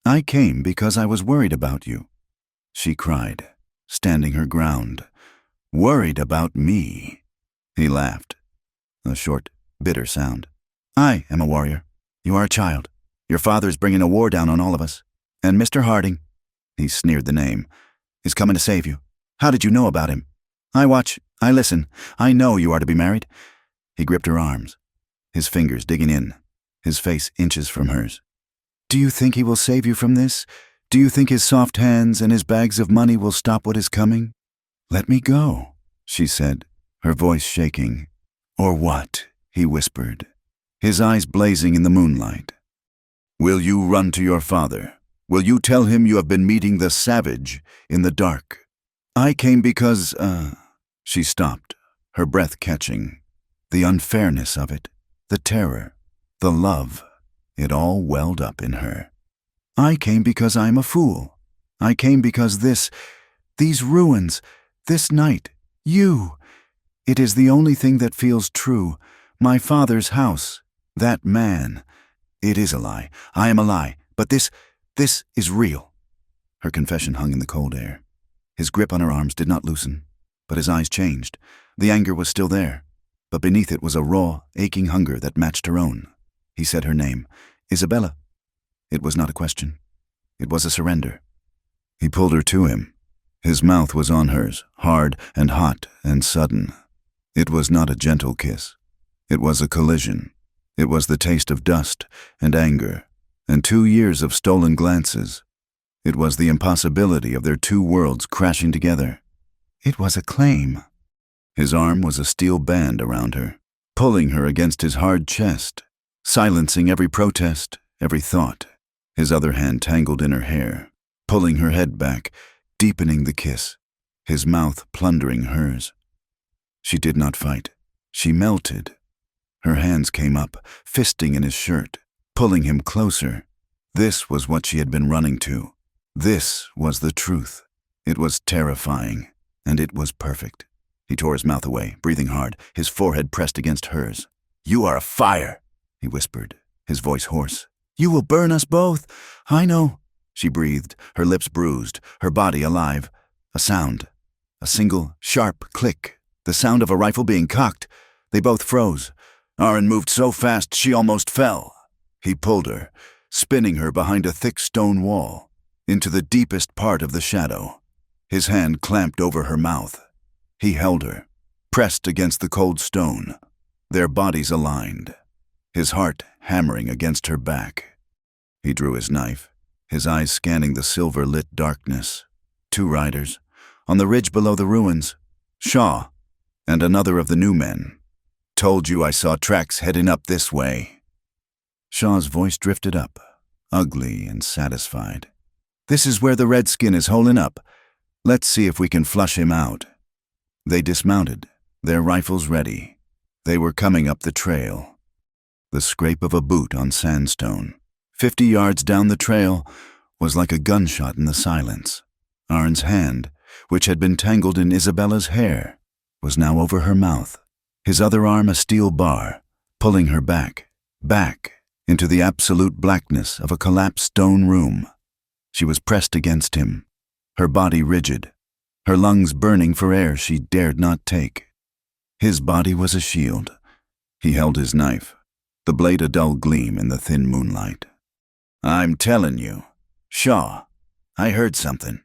I came because I was worried about you, she cried, standing her ground. Worried about me? He laughed, a short, bitter sound. I am a warrior. You are a child. Your father is bringing a war down on all of us. And Mr. Harding, he sneered the name, is coming to save you. How did you know about him? I watch, I listen. I know you are to be married. He gripped her arms, his fingers digging in, his face inches from hers. Do you think he will save you from this? Do you think his soft hands and his bags of money will stop what is coming? Let me go, she said, her voice shaking. Or what? He whispered, his eyes blazing in the moonlight. Will you run to your father? Will you tell him you have been meeting the savage in the dark? I came because, She stopped, her breath catching. The unfairness of it, the terror, the love, it all welled up in her. I came because I am a fool. I came because these ruins, this night, you. It is the only thing that feels true. My father's house, that man. It is a lie. I am a lie. But this is real. Her confession hung in the cold air. His grip on her arms did not loosen, but his eyes changed. The anger was still there, but beneath it was a raw, aching hunger that matched her own. He said her name, Isabella. It was not a question. It was a surrender. He pulled her to him. His mouth was on hers, hard and hot and sudden. It was not a gentle kiss. It was a collision. It was the taste of dust and anger, and 2 years of stolen glances. It was the impossibility of their two worlds crashing together. It was a claim. His arm was a steel band around her, pulling her against his hard chest, silencing every protest, every thought. His other hand tangled in her hair, pulling her head back, deepening the kiss, his mouth plundering hers. She did not fight. She melted. Her hands came up, fisting in his shirt, pulling him closer. This was what she had been running to. This was the truth. It was terrifying, and it was perfect. He tore his mouth away, breathing hard, his forehead pressed against hers. You are a fire, he whispered, his voice hoarse. You will burn us both. I know, she breathed, her lips bruised, her body alive. A sound. A single, sharp click. The sound of a rifle being cocked. They both froze. Aaron moved so fast she almost fell. He pulled her, spinning her behind a thick stone wall, into the deepest part of the shadow. His hand clamped over her mouth. He held her, pressed against the cold stone, their bodies aligned, his heart hammering against her back. He drew his knife, his eyes scanning the silver-lit darkness. 2 riders, on the ridge below the ruins. Shaw, and another of the new men. Told you I saw tracks heading up this way. Shaw's voice drifted up, ugly and satisfied. This is where the redskin is holing up. Let's see if we can flush him out. They dismounted, their rifles ready. They were coming up the trail. The scrape of a boot on sandstone, 50 yards down the trail, was like a gunshot in the silence. Arn's hand, which had been tangled in Isabella's hair, was now over her mouth, his other arm a steel bar, pulling her back into the absolute blackness of a collapsed stone room. She was pressed against him, her body rigid, her lungs burning for air she dared not take. His body was a shield. He held his knife, the blade a dull gleam in the thin moonlight. I'm telling you, Shaw, I heard something.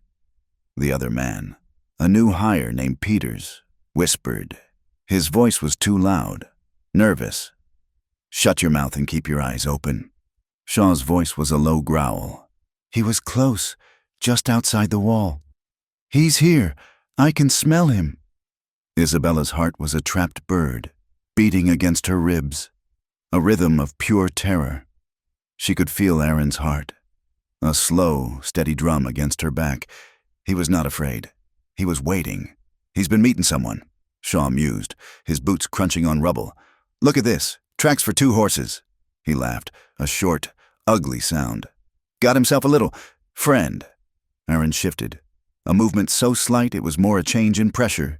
The other man, a new hire named Peters, whispered. His voice was too loud, nervous. Shut your mouth and keep your eyes open. Shaw's voice was a low growl. He was close, just outside the wall. He's here. I can smell him. Isabella's heart was a trapped bird, beating against her ribs, a rhythm of pure terror. She could feel Aaron's heart, a slow, steady drum against her back. He was not afraid. He was waiting. He's been meeting someone, Shaw mused, his boots crunching on rubble. Look at this, tracks for 2 horses. He laughed, a short, ugly sound. Got himself a little friend. Aaron shifted, a movement so slight it was more a change in pressure.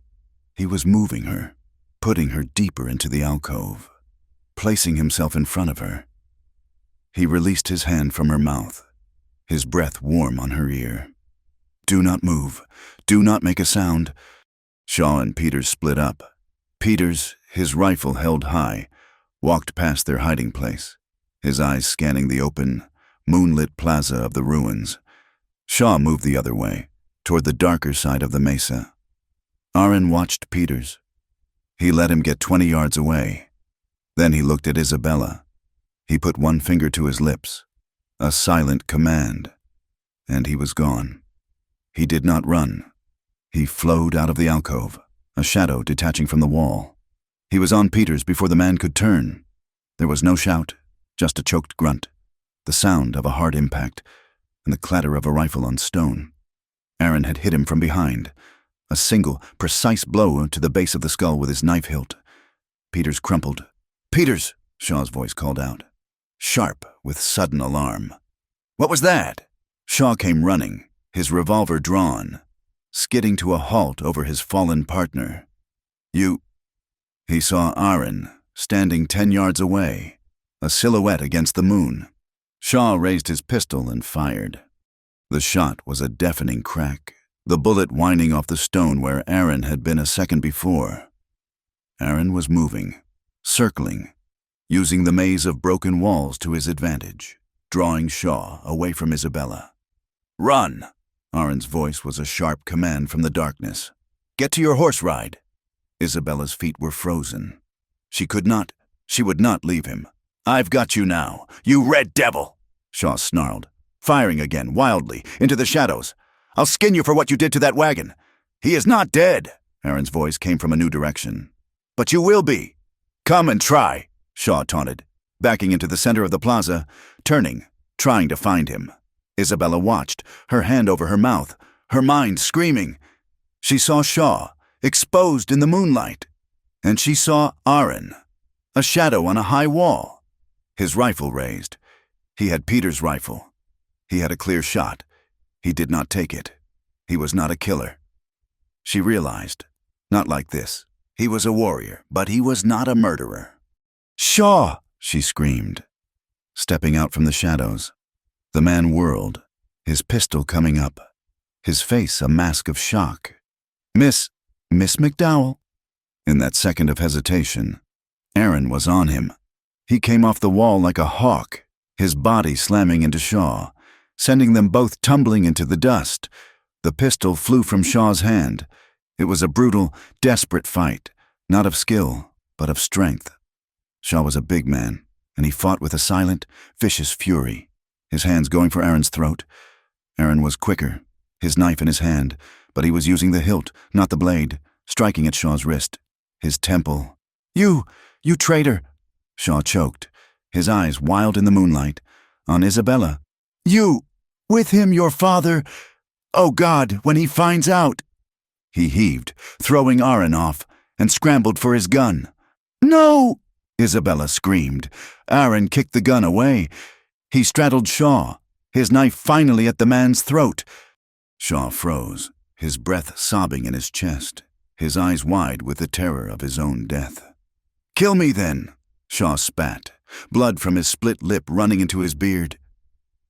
He was moving her, putting her deeper into the alcove, placing himself in front of her. He released his hand from her mouth, his breath warm on her ear. Do not move. Do not make a sound. Shaw and Peters split up. Peters, his rifle held high, walked past their hiding place, his eyes scanning the open, moonlit plaza of the ruins. Shaw moved the other way, toward the darker side of the mesa. Aaron watched Peters. He let him get 20 yards away. Then he looked at Isabella. He put one finger to his lips, a silent command, and he was gone. He did not run. He flowed out of the alcove, a shadow detaching from the wall. He was on Peters before the man could turn. There was no shout, just a choked grunt, the sound of a hard impact, and the clatter of a rifle on stone. Aaron had hit him from behind, a single, precise blow to the base of the skull with his knife hilt. Peters crumpled. "Peters!" Shaw's voice called out, sharp with sudden alarm. "What was that?" Shaw came running, his revolver drawn, skidding to a halt over his fallen partner. "You—" He saw Aaron, standing 10 yards away, a silhouette against the moon. Shaw raised his pistol and fired. The shot was a deafening crack, the bullet whining off the stone where Aaron had been a second before. Aaron was moving, circling, using the maze of broken walls to his advantage, drawing Shaw away from Isabella. "Run!" Aaron's voice was a sharp command from the darkness. "Get to your horse ride." Isabella's feet were frozen. She would not leave him. "I've got you now, you red devil!" Shaw snarled, firing again, wildly, into the shadows. "I'll skin you for what you did to that wagon." "He is not dead," Aaron's voice came from a new direction. "But you will be." "Come and try," Shaw taunted, backing into the center of the plaza, turning, trying to find him. Isabella watched, her hand over her mouth, her mind screaming. She saw Shaw, exposed in the moonlight, and she saw Aaron, a shadow on a high wall, his rifle raised. He had Peters' rifle. He had a clear shot. He did not take it. He was not a killer. She realized, not like this. He was a warrior, but he was not a murderer. "Shaw!" she screamed, stepping out from the shadows. The man whirled, his pistol coming up, his face a mask of shock. Miss McDowell." In that second of hesitation, Aaron was on him. He came off the wall like a hawk, his body slamming into Shaw, sending them both tumbling into the dust. The pistol flew from Shaw's hand. It was a brutal, desperate fight, not of skill, but of strength. Shaw was a big man, and he fought with a silent, vicious fury, his hands going for Aaron's throat. Aaron was quicker, his knife in his hand, but he was using the hilt, not the blade, striking at Shaw's wrist, his temple. You traitor!" Shaw choked, his eyes wild in the moonlight, on Isabella. "You, with him your father, oh God, when he finds out." He heaved, throwing Aaron off, and scrambled for his gun. "No!" Isabella screamed. Aaron kicked the gun away. He straddled Shaw, his knife finally at the man's throat. Shaw froze, his breath sobbing in his chest, his eyes wide with the terror of his own death. "Kill me then," Shaw spat, blood from his split lip running into his beard.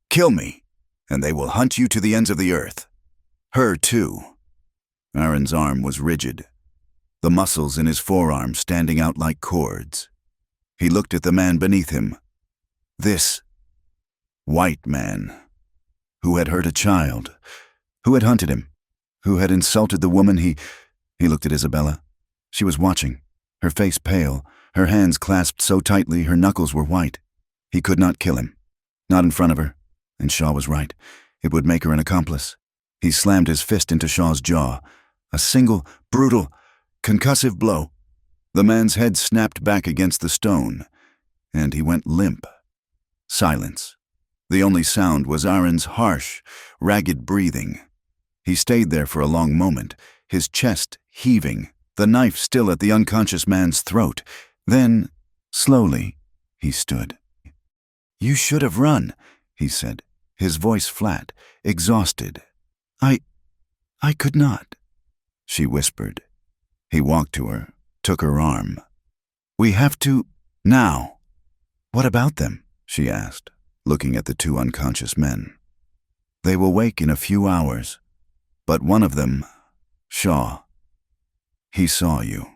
"Kill me, and they will hunt you to the ends of the earth. Her too." Aaron's arm was rigid, the muscles in his forearm standing out like cords. He looked at the man beneath him. This white man, who had hurt a child, who had hunted him, who had insulted the woman he looked at Isabella. She was watching, her face pale, her hands clasped so tightly her knuckles were white. He could not kill him, not in front of her, and Shaw was right. It would make her an accomplice. He slammed his fist into Shaw's jaw, a single, brutal, concussive blow. The man's head snapped back against the stone, and he went limp. Silence. The only sound was Aaron's harsh, ragged breathing. He stayed there for a long moment, his chest heaving, the knife still at the unconscious man's throat. Then, slowly, he stood. "You should have run," he said, his voice flat, exhausted. I could not," she whispered. He walked to her, took her arm. "We have to, now." "What about them?" she asked, looking at the two unconscious men. "They will wake in a few hours, but one of them, Shaw, he saw you."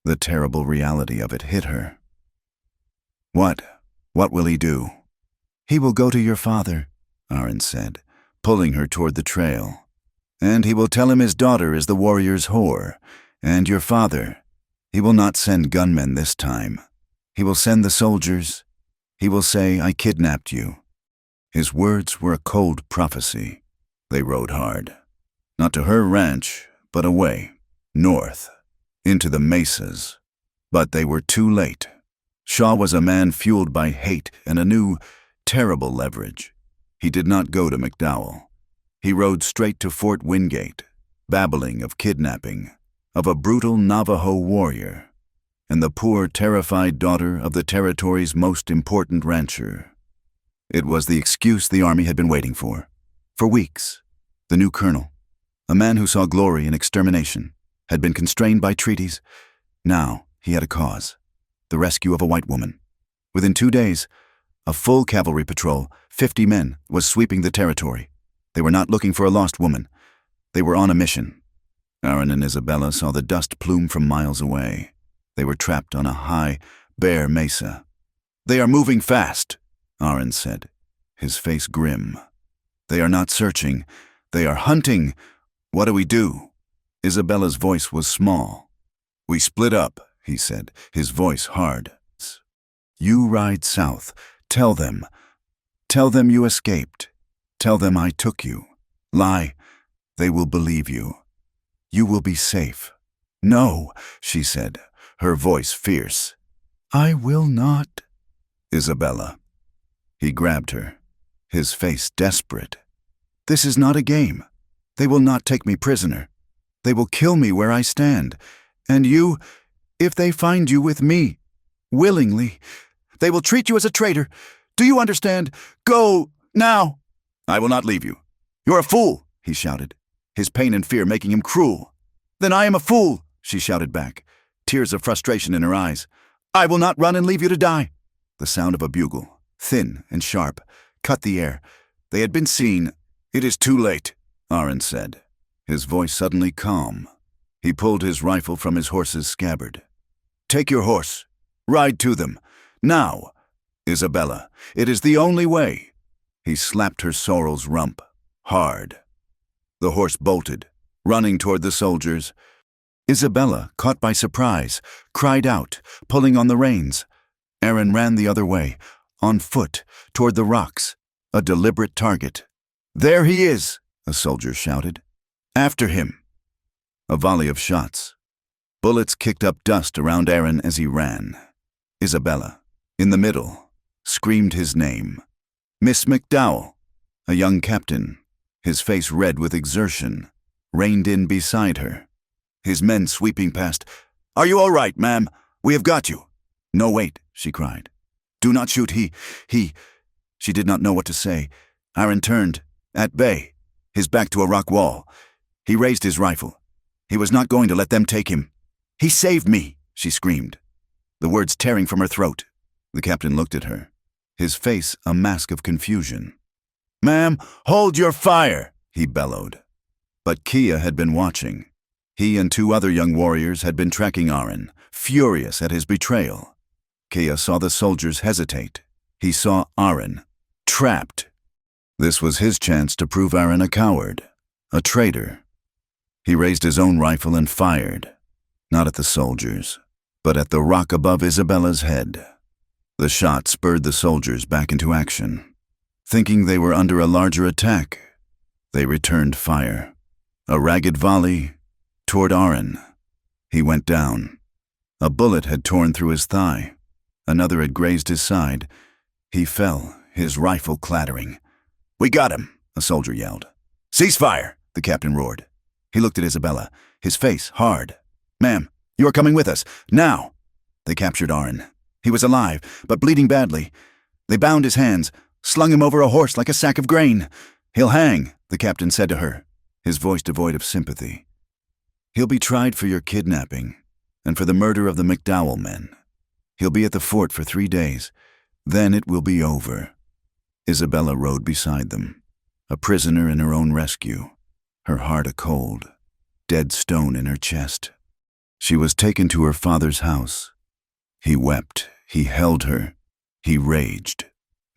The terrible reality of it hit her. What will he do?" "He will go to your father," Aaron said, pulling her toward the trail. "And he will tell him his daughter is the warrior's whore, and your father, he will not send gunmen this time. He will send the soldiers. He will say, 'I kidnapped you.'" His words were a cold prophecy. They rode hard. Not to her ranch, but away, north, into the mesas. But they were too late. Shaw was a man fueled by hate and a new, terrible leverage. He did not go to McDowell. He rode straight to Fort Wingate, babbling of kidnapping, of a brutal Navajo warrior, and the poor, terrified daughter of the territory's most important rancher. It was the excuse the army had been waiting for. For weeks, the new colonel, a man who saw glory in extermination, had been constrained by treaties. Now he had a cause, the rescue of a white woman. Within 2 days, a full cavalry patrol, 50 men, was sweeping the territory. They were not looking for a lost woman. They were on a mission. Aaron and Isabella saw the dust plume from miles away. They were trapped on a high, bare mesa. "They are moving fast," Aaron said, his face grim. "They are not searching. They are hunting. What do we do?" Isabella's voice was small. "We split up," he said, his voice hard. "You ride south. Tell them you escaped. Tell them I took you. Lie. They will believe you. You will be safe." "No," she said, her voice fierce. "I will not." "Isabella." He grabbed her, his face desperate. "This is not a game. They will not take me prisoner. They will kill me where I stand. And you, if they find you with me, willingly, they will treat you as a traitor. Do you understand? Go, now." "I will not leave you. You're a fool," he shouted, his pain and fear making him cruel. "Then I am a fool," she shouted back, tears of frustration in her eyes. "I will not run and leave you to die." The sound of a bugle, thin and sharp, cut the air. They had been seen. "It is too late," Aaron said, his voice suddenly calm. He pulled his rifle from his horse's scabbard. "Take your horse. Ride to them. Now. Isabella, it is the only way." He slapped her sorrel's rump, hard. The horse bolted, running toward the soldiers. Isabella, caught by surprise, cried out, pulling on the reins. Aaron ran the other way, on foot, toward the rocks, a deliberate target. "There he is," a soldier shouted. "After him." A volley of shots. Bullets kicked up dust around Aaron as he ran. Isabella, in the middle, screamed his name. Miss McDowell, a young captain, his face red with exertion, reined in beside her. His men sweeping past. "Are you all right, ma'am? We have got you." "No, wait," she cried. "Do not shoot. He... She did not know what to say. Aaron turned, at bay, his back to a rock wall. He raised his rifle. He was not going to let them take him. "He saved me," she screamed, the words tearing from her throat. The captain looked at her, his face a mask of confusion. "Ma'am, hold your fire," he bellowed. But Kia had been watching. He and 2 other young warriors had been tracking Aaron, furious at his betrayal. Kia saw the soldiers hesitate. He saw Aaron, trapped. This was his chance to prove Aaron a coward, a traitor. He raised his own rifle and fired, not at the soldiers, but at the rock above Isabella's head. The shot spurred the soldiers back into action. Thinking they were under a larger attack, they returned fire. A ragged volley toward Aaron. He went down. A bullet had torn through his thigh. Another had grazed his side. He fell, his rifle clattering. "We got him," a soldier yelled. "Cease fire," the captain roared. He looked at Isabella, his face hard. "Ma'am, you are coming with us, now." They captured Aaron. He was alive, but bleeding badly. They bound his hands, slung him over a horse like a sack of grain. "He'll hang," the captain said to her, his voice devoid of sympathy. "He'll be tried for your kidnapping and for the murder of the McDowell men. He'll be at the fort for 3 days. Then it will be over." Isabella rode beside them, a prisoner in her own rescue, her heart a cold, dead stone in her chest. She was taken to her father's house. He wept, he held her, he raged.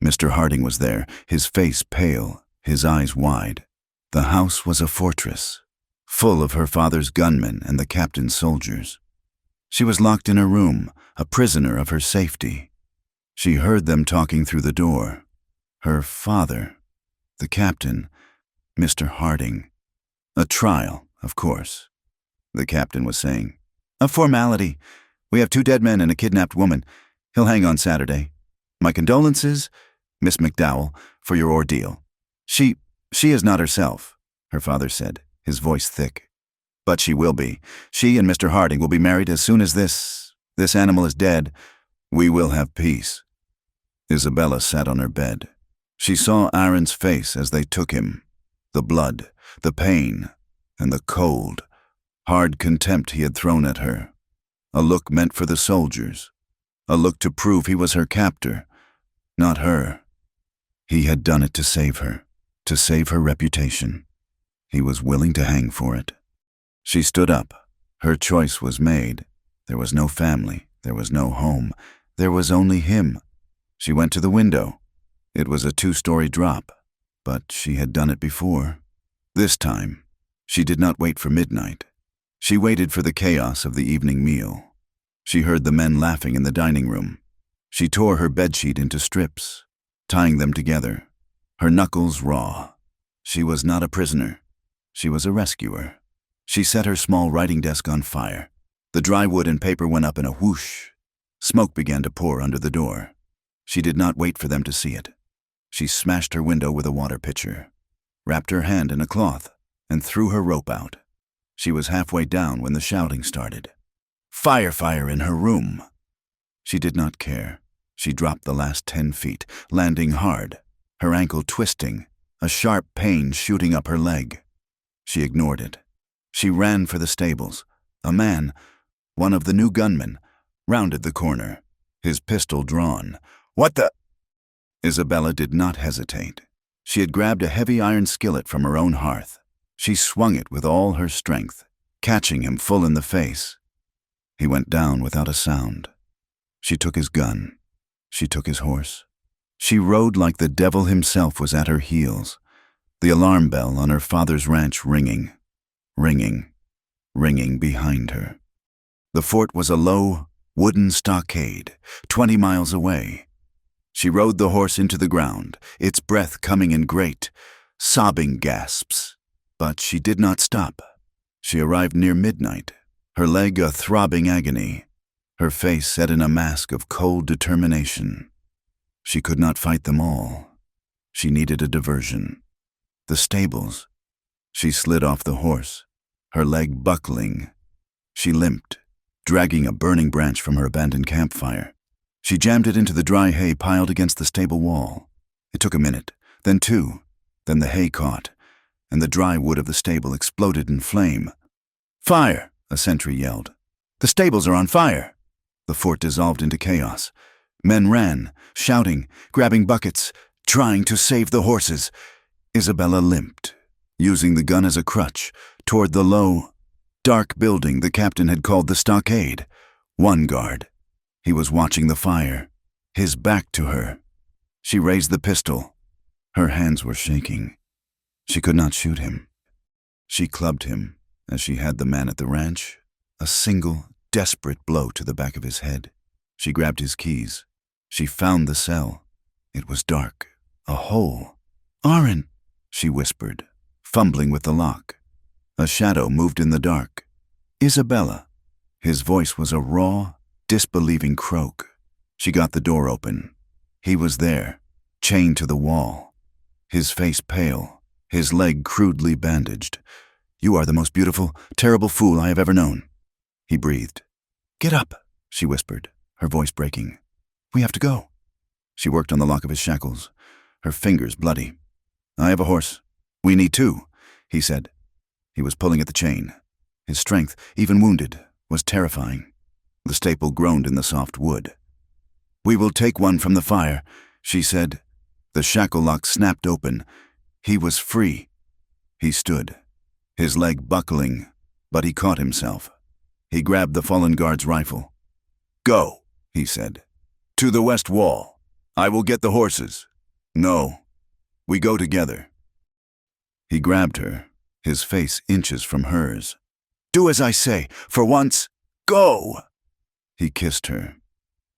Mr. Harding was there, his face pale, his eyes wide. The house was a fortress, full of her father's gunmen and the captain's soldiers. She was locked in her room, a prisoner of her safety. She heard them talking through the door. Her father, the captain, Mr. Harding. "A trial, of course," the captain was saying. "A formality. We have 2 dead men and a kidnapped woman. He'll hang on Saturday. My condolences, Miss McDowell, for your ordeal." She is not herself," her father said, his voice thick. "But she will be. She and Mr. Harding will be married as soon as this animal is dead. We will have peace." Isabella sat on her bed. She saw Aaron's face as they took him. The blood, the pain, and the cold, hard contempt he had thrown at her. A look meant for the soldiers. A look to prove he was her captor, not her. He had done it to save her reputation. He was willing to hang for it. She stood up. Her choice was made. There was no family. There was no home. There was only him. She went to the window. It was a 2-story drop, but she had done it before. This time, she did not wait for midnight. She waited for the chaos of the evening meal. She heard the men laughing in the dining room. She tore her bedsheet into strips, tying them together, her knuckles raw. She was not a prisoner. She was a rescuer. She set her small writing desk on fire. The dry wood and paper went up in a whoosh. Smoke began to pour under the door. She did not wait for them to see it. She smashed her window with a water pitcher, wrapped her hand in a cloth, and threw her rope out. She was halfway down when the shouting started. Fire in her room. She did not care. She dropped the last 10 feet, landing hard, her ankle twisting, a sharp pain shooting up her leg. She ignored it. She ran for the stables. A man, one of the new gunmen, rounded the corner, his pistol drawn. "What the—" Isabella did not hesitate. She had grabbed a heavy iron skillet from her own hearth. She swung it with all her strength, catching him full in the face. He went down without a sound. She took his gun. She took his horse. She rode like the devil himself was at her heels, the alarm bell on her father's ranch ringing behind her. The fort was a low, wooden stockade, 20 miles away. She rode the horse into the ground, its breath coming in great, sobbing gasps. But she did not stop. She arrived near midnight, her leg a throbbing agony, her face set in a mask of cold determination. She could not fight them all. She needed a diversion. The stables. She slid off the horse, her leg buckling. She limped, dragging a burning branch from her abandoned campfire. She jammed it into the dry hay piled against the stable wall. It took a minute, then 2, then the hay caught, and the dry wood of the stable exploded in flame. "Fire!" a sentry yelled. "The stables are on fire!" The fort dissolved into chaos. Men ran, shouting, grabbing buckets, trying to save the horses. Isabella limped, using the gun as a crutch, toward the low, dark building the captain had called the stockade. One guard. He was watching the fire, his back to her. She raised the pistol. Her hands were shaking. She could not shoot him. She clubbed him, as she had the man at the ranch, a single, desperate blow to the back of his head. She grabbed his keys. She found the cell. It was dark, a hole. "Aaron," she whispered, fumbling with the lock. A shadow moved in the dark. "Isabella." His voice was a raw, disbelieving croak. She got the door open. He was there, chained to the wall. His face pale, his leg crudely bandaged. "You are the most beautiful, terrible fool I have ever known," he breathed. "Get up," she whispered, her voice breaking. "We have to go." She worked on the lock of his shackles, her fingers bloody. "I have a horse. We need two," he said. He was pulling at the chain. His strength, even wounded, was terrifying. The staple groaned in the soft wood. "We will take one from the fire," she said. The shackle lock snapped open. He was free. He stood, his leg buckling, but he caught himself. He grabbed the fallen guard's rifle. "Go," he said. "To the west wall. I will get the horses." "No. We go together." He grabbed her, his face inches from hers. "Do as I say. For once, go!" He kissed her.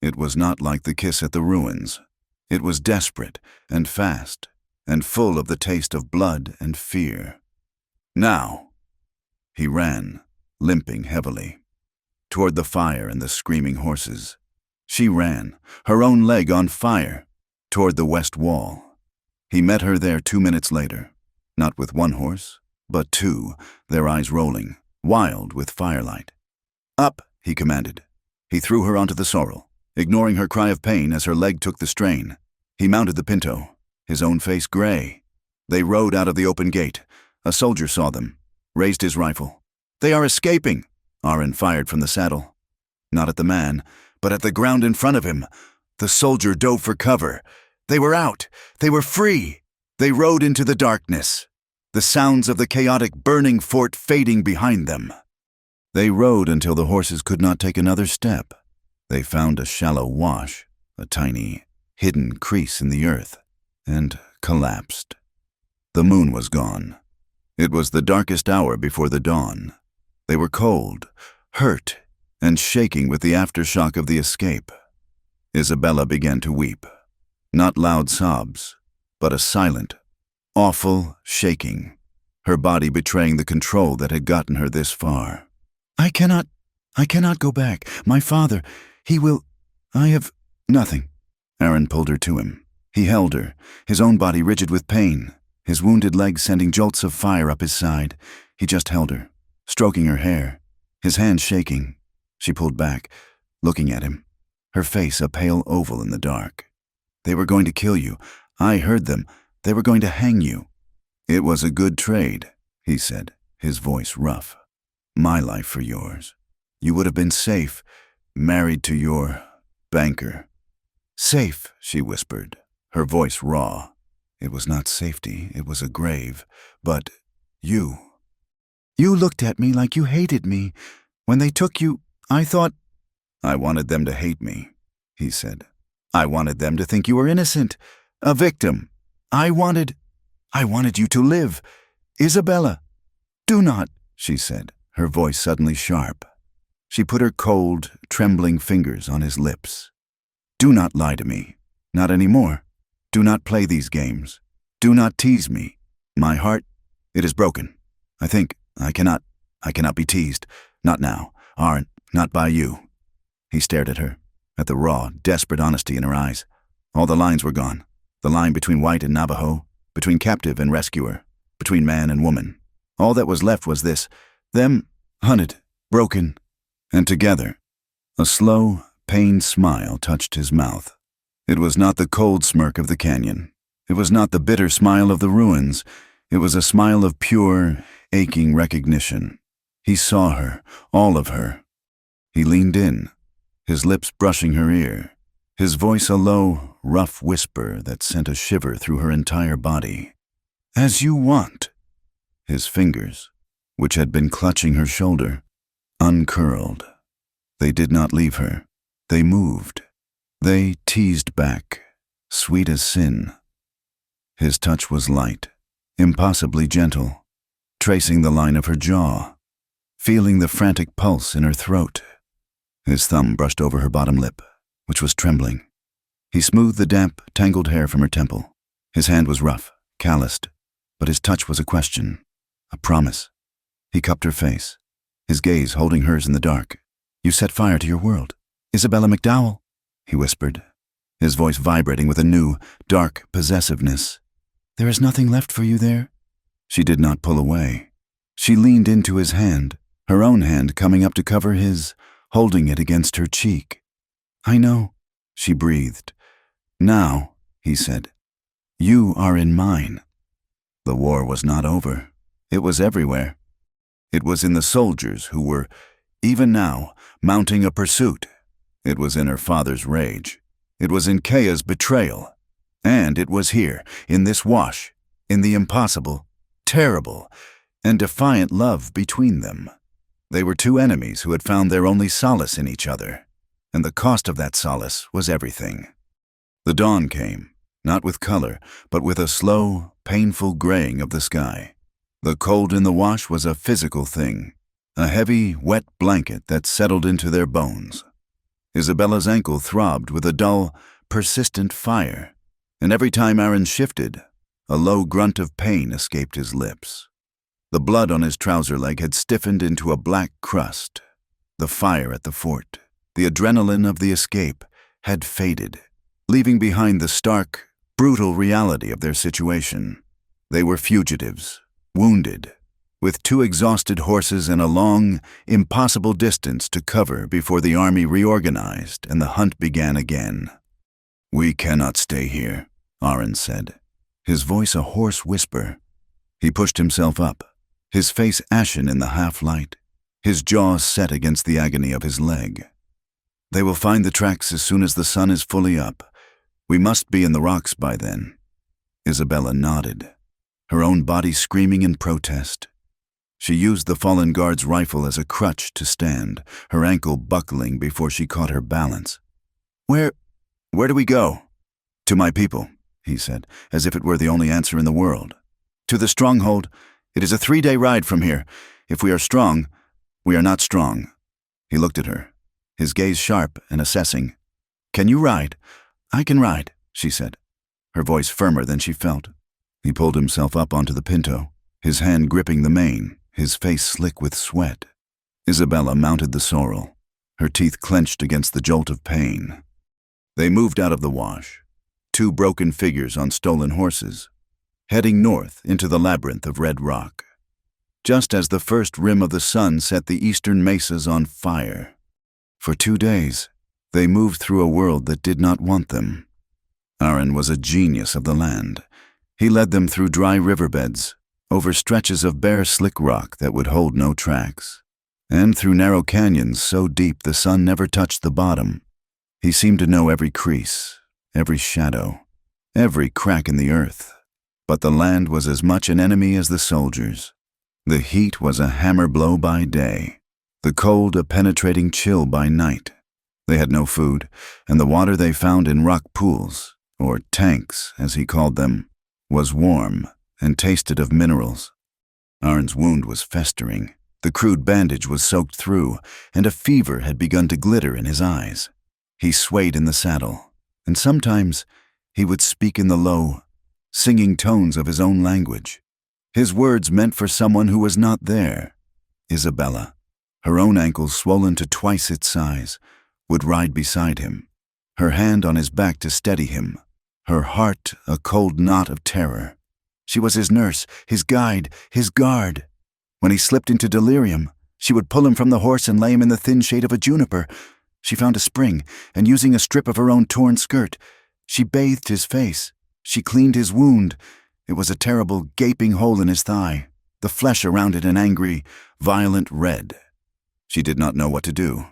It was not like the kiss at the ruins. It was desperate and fast and full of the taste of blood and fear. "Now." He ran, limping heavily, toward the fire and the screaming horses. She ran, her own leg on fire, toward the west wall. He met her there 2 minutes later, not with one horse, but two, their eyes rolling, wild with firelight. "Up," he commanded. He threw her onto the sorrel, ignoring her cry of pain as her leg took the strain. He mounted the pinto, his own face gray. They rode out of the open gate. A soldier saw them, raised his rifle. "They are escaping!" Aaron fired from the saddle. Not at the man, but at the ground in front of him. The soldier dove for cover. They were out. They were free. They rode into the darkness, the sounds of the chaotic burning fort fading behind them. They rode until the horses could not take another step. They found a shallow wash, a tiny, hidden crease in the earth, and collapsed. The moon was gone. It was the darkest hour before the dawn. They were cold, hurt, and shaking with the aftershock of the escape. Isabella began to weep. Not loud sobs, but a silent, awful shaking, her body betraying the control that had gotten her this far. I cannot go back. My father, he will... I have nothing." Aaron pulled her to him. He held her, his own body rigid with pain, his wounded leg sending jolts of fire up his side. He just held her, stroking her hair, his hands shaking. She pulled back, looking at him, her face a pale oval in the dark. "They were going to kill you. I heard them. They were going to hang you." "It was a good trade," he said, his voice rough. "My life for yours. You would have been safe, married to your banker." "Safe," she whispered, her voice raw. It was not safety, it was a grave. "But you looked at me like you hated me. When they took you, I thought—" "I wanted them to hate me," he said. "I wanted them to think you were innocent, a victim. I wanted you to live. Isabella, do not," she said, her voice suddenly sharp. She put her cold, trembling fingers on his lips. "Do not lie to me. Not anymore. Do not play these games. Do not tease me. My heart, it is broken. I think I cannot be teased. Not now. Aren't, not by you." He stared at her, at the raw, desperate honesty in her eyes. All the lines were gone. The line between white and Navajo, between captive and rescuer, between man and woman. All that was left was this, them, hunted, broken, and together. A slow, pained smile touched his mouth. It was not the cold smirk of the canyon. It was not the bitter smile of the ruins. It was a smile of pure, aching recognition. He saw her, all of her. He leaned in, his lips brushing her ear, his voice a low, rough whisper that sent a shiver through her entire body. "As you want." His fingers, which had been clutching her shoulder, uncurled. They did not leave her. They moved. They teased back, sweet as sin. His touch was light, impossibly gentle, tracing the line of her jaw, feeling the frantic pulse in her throat. His thumb brushed over her bottom lip, which was trembling. He smoothed the damp, tangled hair from her temple. His hand was rough, calloused, but his touch was a question, a promise. He cupped her face, his gaze holding hers in the dark. You set fire to your world. Isabella McDowell, he whispered, his voice vibrating with a new, dark possessiveness. There is nothing left for you there? She did not pull away. She leaned into his hand, her own hand coming up to cover his, holding it against her cheek. I know, she breathed. Now, he said, you are in mine. The war was not over. It was everywhere. It was in the soldiers who were, even now, mounting a pursuit. It was in her father's rage. It was in Kea's betrayal. And it was here, in this wash, in the impossible, terrible, and defiant love between them. They were two enemies who had found their only solace in each other, and the cost of that solace was everything. The dawn came, not with color, but with a slow, painful graying of the sky. The cold in the wash was a physical thing, a heavy, wet blanket that settled into their bones. Isabella's ankle throbbed with a dull, persistent fire, and every time Aaron shifted, a low grunt of pain escaped his lips. The blood on his trouser leg had stiffened into a black crust. The fire at the fort, the adrenaline of the escape, had faded, leaving behind the stark, brutal reality of their situation. They were fugitives, wounded, with 2 exhausted horses and a long, impossible distance to cover before the army reorganized and the hunt began again. We cannot stay here, Aaron said, his voice a hoarse whisper. He pushed himself up, his face ashen in the half-light, his jaws set against the agony of his leg. They will find the tracks as soon as the sun is fully up. We must be in the rocks by then. Isabella nodded, her own body screaming in protest. She used the fallen guard's rifle as a crutch to stand, her ankle buckling before she caught her balance. Where do we go? To my people, he said, as if it were the only answer in the world. To the stronghold. It is a 3-day ride from here. If we are strong, we are not strong. He looked at her, his gaze sharp and assessing. Can you ride? I can ride, she said, her voice firmer than she felt. He pulled himself up onto the pinto, his hand gripping the mane, his face slick with sweat. Isabella mounted the sorrel, her teeth clenched against the jolt of pain. They moved out of the wash, 2 broken figures on stolen horses, heading north into the labyrinth of red rock. Just as the first rim of the sun set the eastern mesas on fire. For 2 days, they moved through a world that did not want them. Aaron was a genius of the land. He led them through dry riverbeds, over stretches of bare slick rock that would hold no tracks, and through narrow canyons so deep the sun never touched the bottom. He seemed to know every crease, every shadow, every crack in the earth. But the land was as much an enemy as the soldiers. The heat was a hammer blow by day, the cold a penetrating chill by night. They had no food, and the water they found in rock pools, or tanks as he called them, was warm and tasted of minerals. Aaron's wound was festering, the crude bandage was soaked through, and a fever had begun to glitter in his eyes. He swayed in the saddle, and sometimes he would speak in the low, singing tones of his own language. His words meant for someone who was not there. Isabella, her own ankles swollen to twice its size, would ride beside him, her hand on his back to steady him, her heart a cold knot of terror. She was his nurse, his guide, his guard. When he slipped into delirium, she would pull him from the horse and lay him in the thin shade of a juniper. She found a spring, and using a strip of her own torn skirt, she bathed his face. She cleaned his wound. It was a terrible, gaping hole in his thigh, the flesh around it an angry, violent red. She did not know what to do.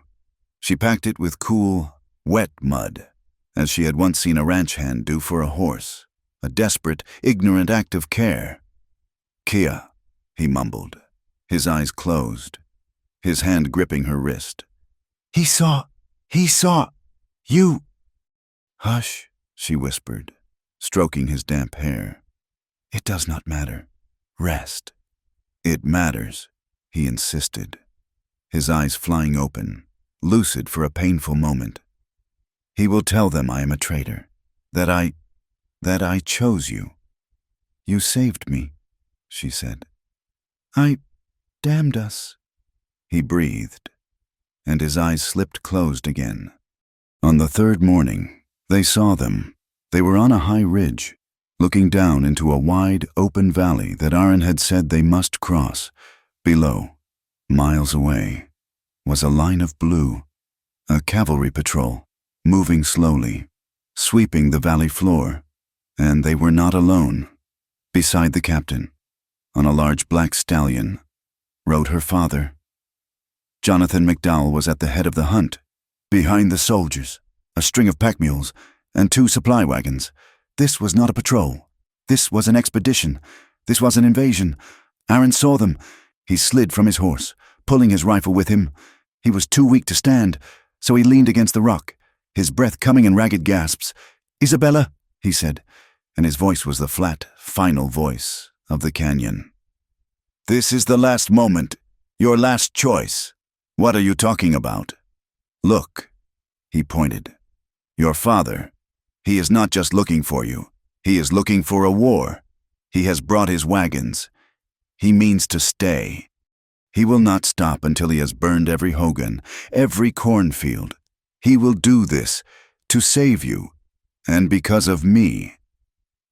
She packed it with cool, wet mud, as she had once seen a ranch hand do for a horse, a desperate, ignorant act of care. Kea, he mumbled, his eyes closed, his hand gripping her wrist. He saw, you. Hush, she whispered, stroking his damp hair. It does not matter. Rest. It matters, he insisted, his eyes flying open, lucid for a painful moment. He will tell them I am a traitor, that I chose you. You saved me, she said. I damned us, he breathed. and his eyes slipped closed again. On the third morning, they saw them. They were on a high ridge, looking down into a wide, open valley that Aaron had said they must cross. Below, miles away, was a line of blue, a cavalry patrol, moving slowly, sweeping the valley floor. And they were not alone. Beside the captain, on a large black stallion, rode her father. Jonathan McDowell was at the head of the hunt. Behind the soldiers, a string of pack mules, and 2 supply wagons. This was not a patrol. This was an expedition. This was an invasion. Aaron saw them. He slid from his horse, pulling his rifle with him. He was too weak to stand, so he leaned against the rock, his breath coming in ragged gasps. "Isabella," he said, and his voice was the flat, final voice of the canyon. "This is the last moment, your last choice. What are you talking about? Look," he pointed. "Your father, he is not just looking for you. He is looking for a war. He has brought his wagons. He means to stay. He will not stop until he has burned every hogan, every cornfield. He will do this to save you, and because of me."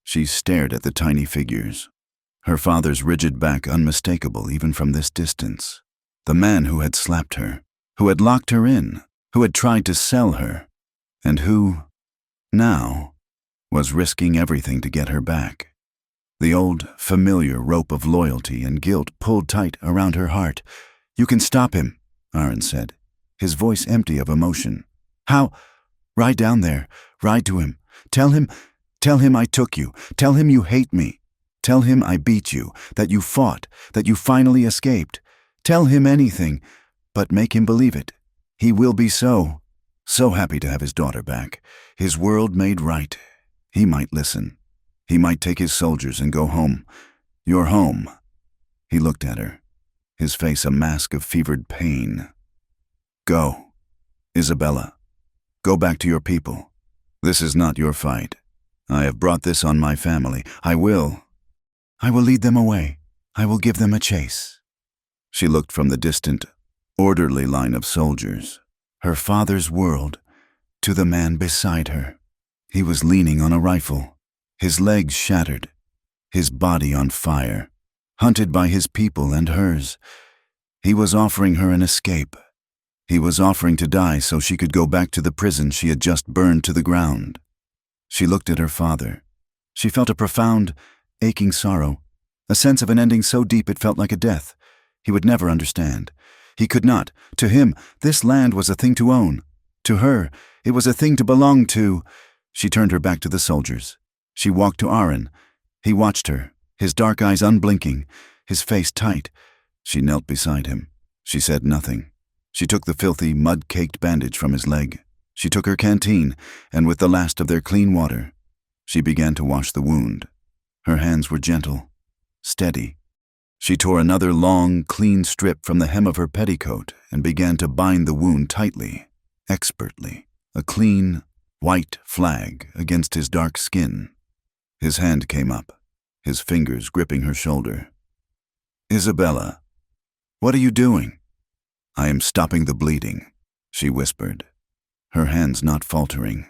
She stared at the tiny figures, her father's rigid back unmistakable even from this distance. The man who had slapped her, who had locked her in, who had tried to sell her, and who, now, was risking everything to get her back. The old, familiar rope of loyalty and guilt pulled tight around her heart. "You can stop him," Aaron said, his voice empty of emotion. "How? Ride down there. Ride to him. Tell him I took you. Tell him you hate me. Tell him I beat you, that you fought, that you finally escaped. Tell him anything, but make him believe it. He will be so happy to have his daughter back, his world made right. He might listen. He might take his soldiers and go home. Your home." He looked at her, his face a mask of fevered pain. "Go, Isabella. Go back to your people. This is not your fight. I have brought this on my family. I will lead them away. I will give them a chase." She looked from the distant, orderly line of soldiers, her father's world, to the man beside her. He was leaning on a rifle, his legs shattered, his body on fire, hunted by his people and hers. He was offering her an escape. He was offering to die so she could go back to the prison she had just burned to the ground. She looked at her father. She felt a profound, aching sorrow, a sense of an ending so deep it felt like a death. He would never understand. He could not. To him, this land was a thing to own. To her, it was a thing to belong to. She turned her back to the soldiers. She walked to Aaron. He watched her, his dark eyes unblinking, his face tight. She knelt beside him. She said nothing. She took the filthy, mud-caked bandage from his leg. She took her canteen, and with the last of their clean water, she began to wash the wound. Her hands were gentle, steady. She tore another long, clean strip from the hem of her petticoat and began to bind the wound tightly, expertly, a clean, white flag against his dark skin. His hand came up, his fingers gripping her shoulder. "Isabella, what are you doing?" "I am stopping the bleeding," she whispered, her hands not faltering.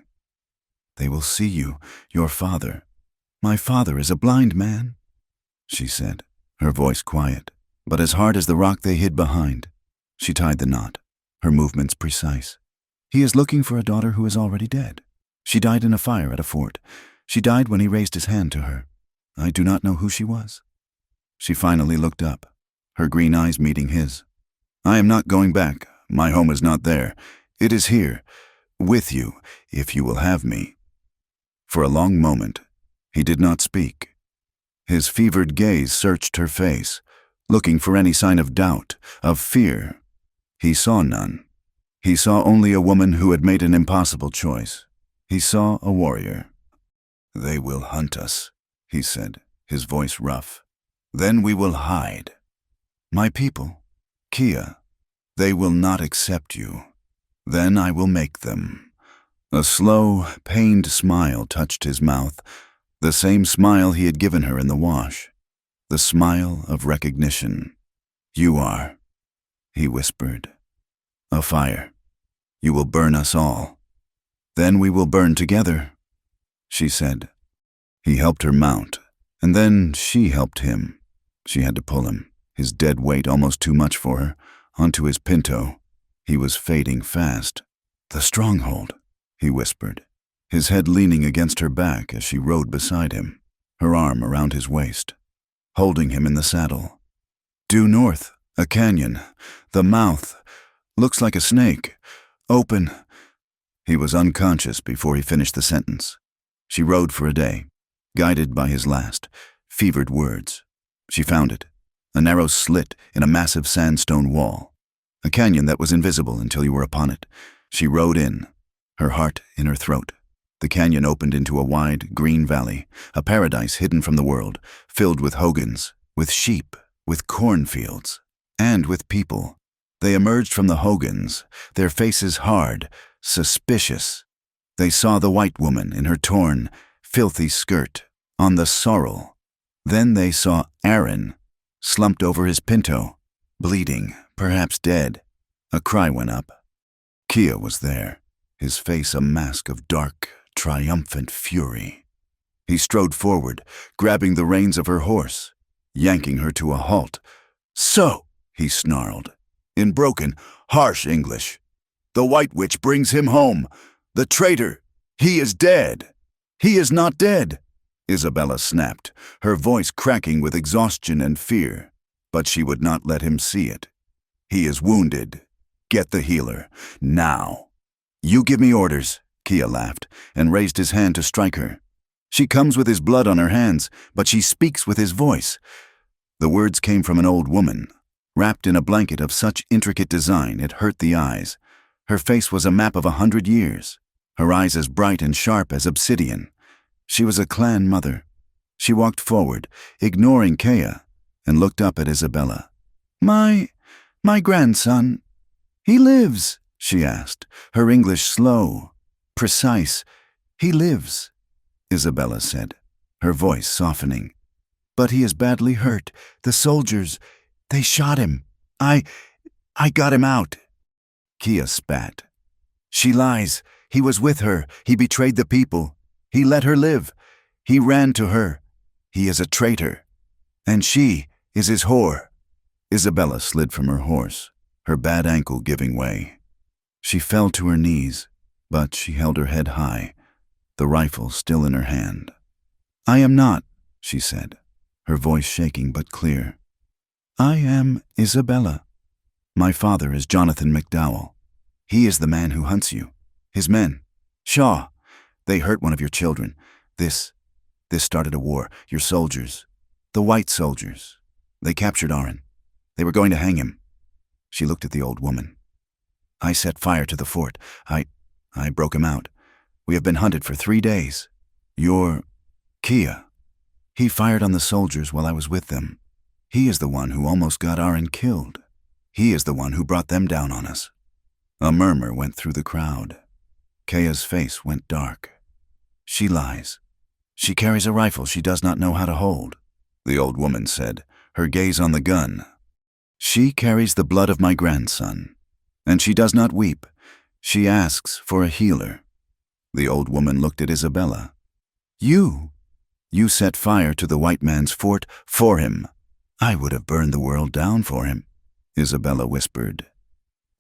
"They will see you, your father. My father is a blind man," she said, her voice quiet, but as hard as the rock they hid behind. She tied the knot, her movements precise. "He is looking for a daughter who is already dead. She died in a fire at a fort. She died when he raised his hand to her. I do not know who she was." She finally looked up, her green eyes meeting his. "I am not going back. My home is not there. It is here, with you, if you will have me." For a long moment, he did not speak. His fevered gaze searched her face, looking for any sign of doubt, of fear. He saw none. He saw only a woman who had made an impossible choice. He saw a warrior. "They will hunt us," he said, his voice rough. "Then we will hide. My people, Kia, they will not accept you. Then I will make them." A slow, pained smile touched his mouth, the same smile he had given her in the wash, the smile of recognition. "You are," he whispered. A fire. You will burn us all. Then we will burn together, she said. He helped her mount, and then she helped him. She had to pull him, his dead weight almost too much for her, onto his pinto. He was fading fast. The stronghold, he whispered, his head leaning against her back as she rode beside him, her arm around his waist, holding him in the saddle. Due north, a canyon. The mouth. Looks like a snake. Open. He was unconscious before he finished the sentence. She rode for a day, guided by his last, fevered words. She found it, a narrow slit in a massive sandstone wall, a canyon that was invisible until you were upon it. She rode in, her heart in her throat. The canyon opened into a wide, green valley, a paradise hidden from the world, filled with hogans, with sheep, with cornfields, and with people. They emerged from the hogans, their faces hard, suspicious. They saw the white woman in her torn, filthy skirt, on the sorrel. Then they saw Aaron, slumped over his pinto, bleeding, perhaps dead. A cry went up. Kia was there, his face a mask of dark, triumphant fury. He strode forward, grabbing the reins of her horse, yanking her to a halt. "So," he snarled, in broken, harsh English, "the White Witch brings him home. The traitor, he is dead." "He is not dead," Isabella snapped, her voice cracking with exhaustion and fear, but she would not let him see it. "He is wounded. Get the healer, now." "You give me orders," Kia laughed, and raised his hand to strike her. She comes with his blood on her hands, but she speaks with his voice. The words came from an old woman, wrapped in a blanket of such intricate design it hurt the eyes. Her face was a map of 100 years, her eyes as bright and sharp as obsidian. She was a clan mother. She walked forward, ignoring Kea, and looked up at Isabella. My grandson, he lives," she asked, her English slow, precise. "He lives," Isabella said, her voice softening. "But he is badly hurt. The soldiers, they shot him. I got him out." Kia spat. "She lies. He was with her. He betrayed the people. He let her live. He ran to her. He is a traitor. And she is his whore." Isabella slid from her horse, her bad ankle giving way. She fell to her knees, but she held her head high, the rifle still in her hand. "I am not," she said, her voice shaking but clear. "I am Isabella. My father is Jonathan McDowell. He is the man who hunts you. His men. Shaw. They hurt one of your children. This started a war. Your soldiers. The white soldiers. They captured Aaron. They were going to hang him." She looked at the old woman. "I set fire to the fort. I broke him out. We have been hunted for 3 days. Your Kia. He fired on the soldiers while I was with them. He is the one who almost got Aaron killed. He is the one who brought them down on us." A murmur went through the crowd. Kea's face went dark. "She lies. She carries a rifle she does not know how to hold," the old woman said, her gaze on the gun. "She carries the blood of my grandson, and she does not weep. She asks for a healer." The old woman looked at Isabella. You set fire to the white man's fort for him." "I would have burned the world down for him," Isabella whispered.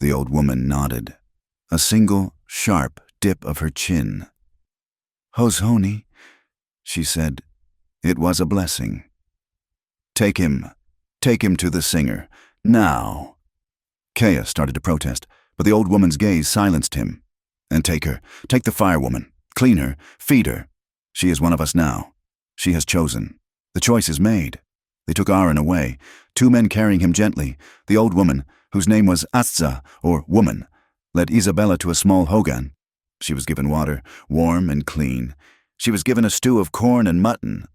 The old woman nodded, a single, sharp dip of her chin. "Hozhoni," she said. It was a blessing. Take him to the singer, now." Kea started to protest, but the old woman's gaze silenced him. "And take her. Take the firewoman. Clean her. Feed her. She is one of us now. She has chosen. The choice is made." They took Aaron away, 2 men carrying him gently. The old woman, whose name was Atza, or woman, led Isabella to a small hogan. She was given water, warm and clean. She was given a stew of corn and mutton,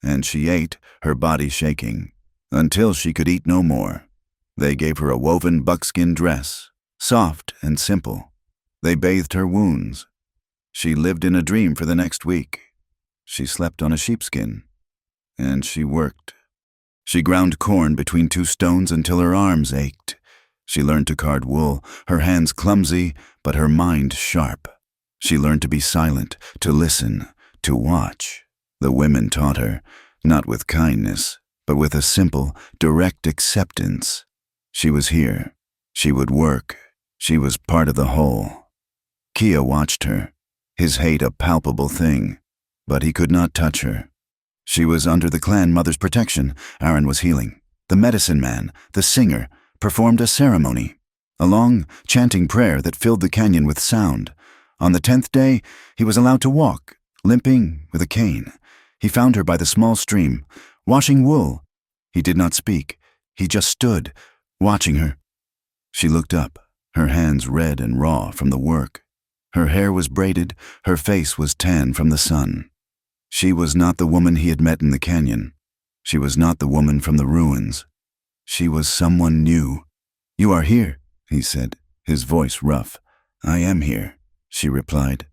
and she ate, her body shaking, until she could eat no more. They gave her a woven buckskin dress, soft and simple. They bathed her wounds. She lived in a dream for the next week. She slept on a sheepskin, and she worked. She ground corn between 2 stones until her arms ached. She learned to card wool, her hands clumsy, but her mind sharp. She learned to be silent, to listen, to watch. The women taught her, not with kindness, but with a simple, direct acceptance. She was here. She would work. She was part of the whole. Kia watched her, his hate a palpable thing, but he could not touch her. She was under the clan mother's protection. Aaron was healing. The medicine man, the singer, performed a ceremony, a long, chanting prayer that filled the canyon with sound. On the 10th day, he was allowed to walk, limping with a cane. He found her by the small stream, washing wool. He did not speak. He just stood, watching her. She looked up, her hands red and raw from the work. Her hair was braided, her face was tan from the sun. She was not the woman he had met in the canyon. She was not the woman from the ruins. She was someone new. "You are here," he said, his voice rough. "I am here," she replied.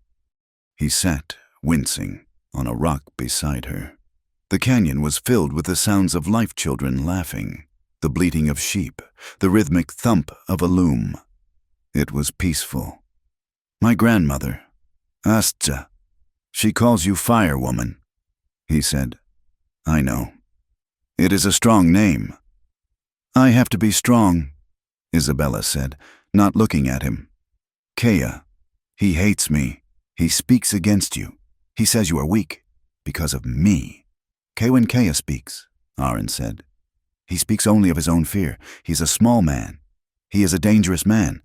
He sat, wincing, on a rock beside her. The canyon was filled with the sounds of life children laughing, the bleating of sheep, the rhythmic thump of a loom. It was peaceful. "My grandmother, Astza. She calls you Fire Woman," he said. "I know. It is a strong name." "I have to be strong," Isabella said, not looking at him. "Kea, he hates me. He speaks against you. He says you are weak, because of me." "When Kea speaks," Aaron said. "He speaks only of his own fear. He's a small man. He is a dangerous man.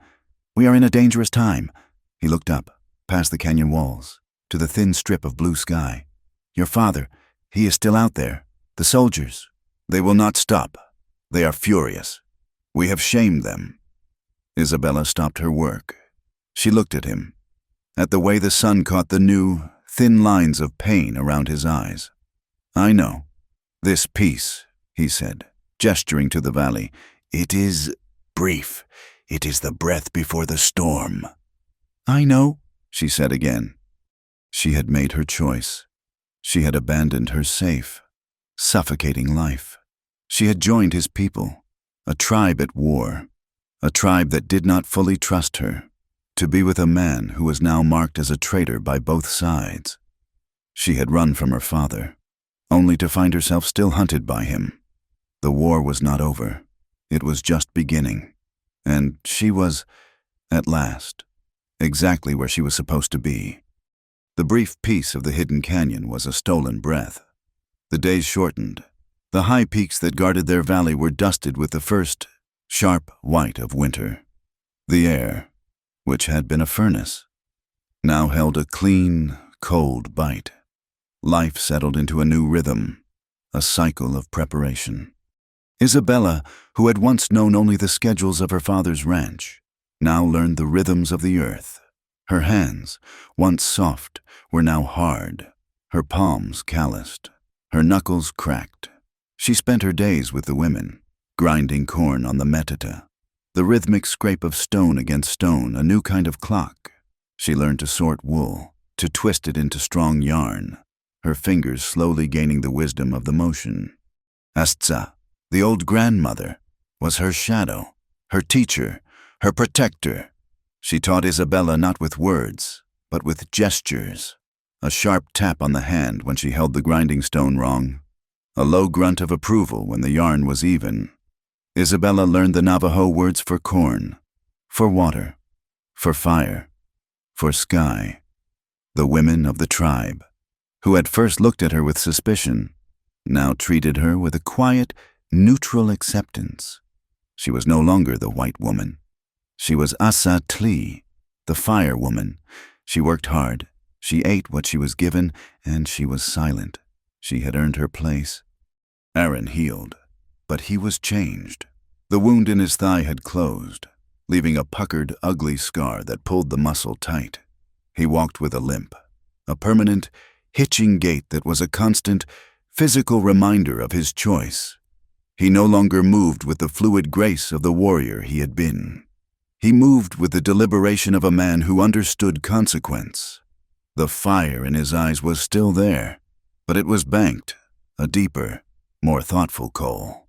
We are in a dangerous time." He looked up, past the canyon walls, to the thin strip of blue sky. "Your father, he is still out there. The soldiers, they will not stop. They are furious. We have shamed them." Isabella stopped her work. She looked at him, at the way the sun caught the new, thin lines of pain around his eyes. "I know. This peace," he said, gesturing to the valley, "it is brief. It is the breath before the storm." "I know," she said again. She had made her choice. She had abandoned her safe, suffocating life. She had joined his people, a tribe at war, a tribe that did not fully trust her, to be with a man who was now marked as a traitor by both sides. She had run from her father, only to find herself still hunted by him. The war was not over. It was just beginning. And she was, at last, exactly where she was supposed to be. The brief peace of the hidden canyon was a stolen breath. The days shortened. The high peaks that guarded their valley were dusted with the first sharp white of winter. The air, which had been a furnace, now held a clean, cold bite. Life settled into a new rhythm, a cycle of preparation. Isabella, who had once known only the schedules of her father's ranch, now learned the rhythms of the earth. Her hands, once soft, were now hard, her palms calloused, her knuckles cracked. She spent her days with the women, grinding corn on the metata, the rhythmic scrape of stone against stone, a new kind of clock. She learned to sort wool, to twist it into strong yarn, her fingers slowly gaining the wisdom of the motion. Astza, the old grandmother, was her shadow, her teacher, her protector. She taught Isabella not with words, but with gestures. A sharp tap on the hand when she held the grinding stone wrong. A low grunt of approval when the yarn was even. Isabella learned the Navajo words for corn, for water, for fire, for sky. The women of the tribe, who had first looked at her with suspicion, now treated her with a quiet, neutral acceptance. She was no longer the white woman. She was Asa Tli, the fire woman. She worked hard. She ate what she was given, and she was silent. She had earned her place. Aaron healed, but he was changed. The wound in his thigh had closed, leaving a puckered, ugly scar that pulled the muscle tight. He walked with a limp, a permanent, hitching gait that was a constant, physical reminder of his choice. He no longer moved with the fluid grace of the warrior he had been. He moved with the deliberation of a man who understood consequence. The fire in his eyes was still there, but it was banked, a deeper, more thoughtful coal.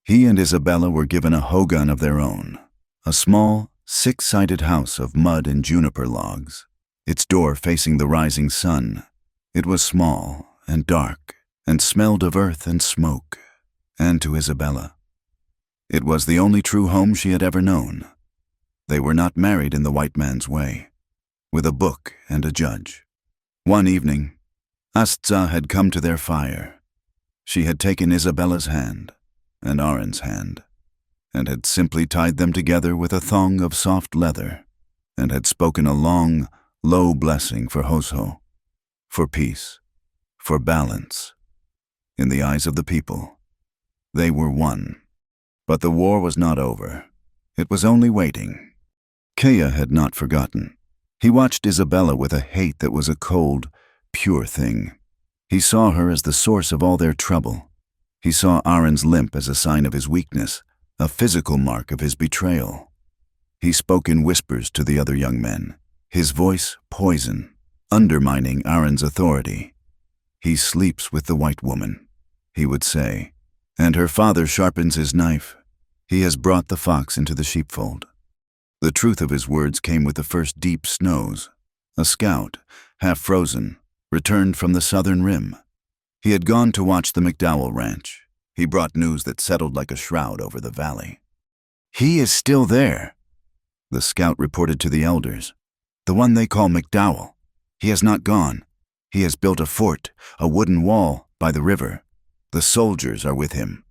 He and Isabella were given a hogan of their own, A small, six-sided house of mud and juniper logs, its door facing the rising sun. It was small and dark and smelled of earth and smoke. And to Isabella, it was the only true home she had ever known. They were not married in the white man's way, with a book and a judge. One evening, Astza had come to their fire. She had taken Isabella's hand and Aron's hand, and had simply tied them together with a thong of soft leather, and had spoken a long, low blessing for Hosho, for peace, for balance. In the eyes of the people, they were one. But the war was not over. It was only waiting. Kea had not forgotten. He watched Isabella with a hate that was a cold, pure thing. He saw her as the source of all their trouble. He saw Aron's limp as a sign of his weakness, a physical mark of his betrayal. He spoke in whispers to the other young men, his voice poison, undermining Aron's authority. "He sleeps with the white woman," he would say, "and her father sharpens his knife. He has brought the fox into the sheepfold." The truth of his words came with the first deep snows. A scout, half frozen, returned from the southern rim. He had gone to watch the McDowell ranch. He brought news that settled like a shroud over the valley. "He is still there," the scout reported to the elders. "The one they call McDowell. He has not gone. He has built a fort, a wooden wall, by the river. The soldiers are with him.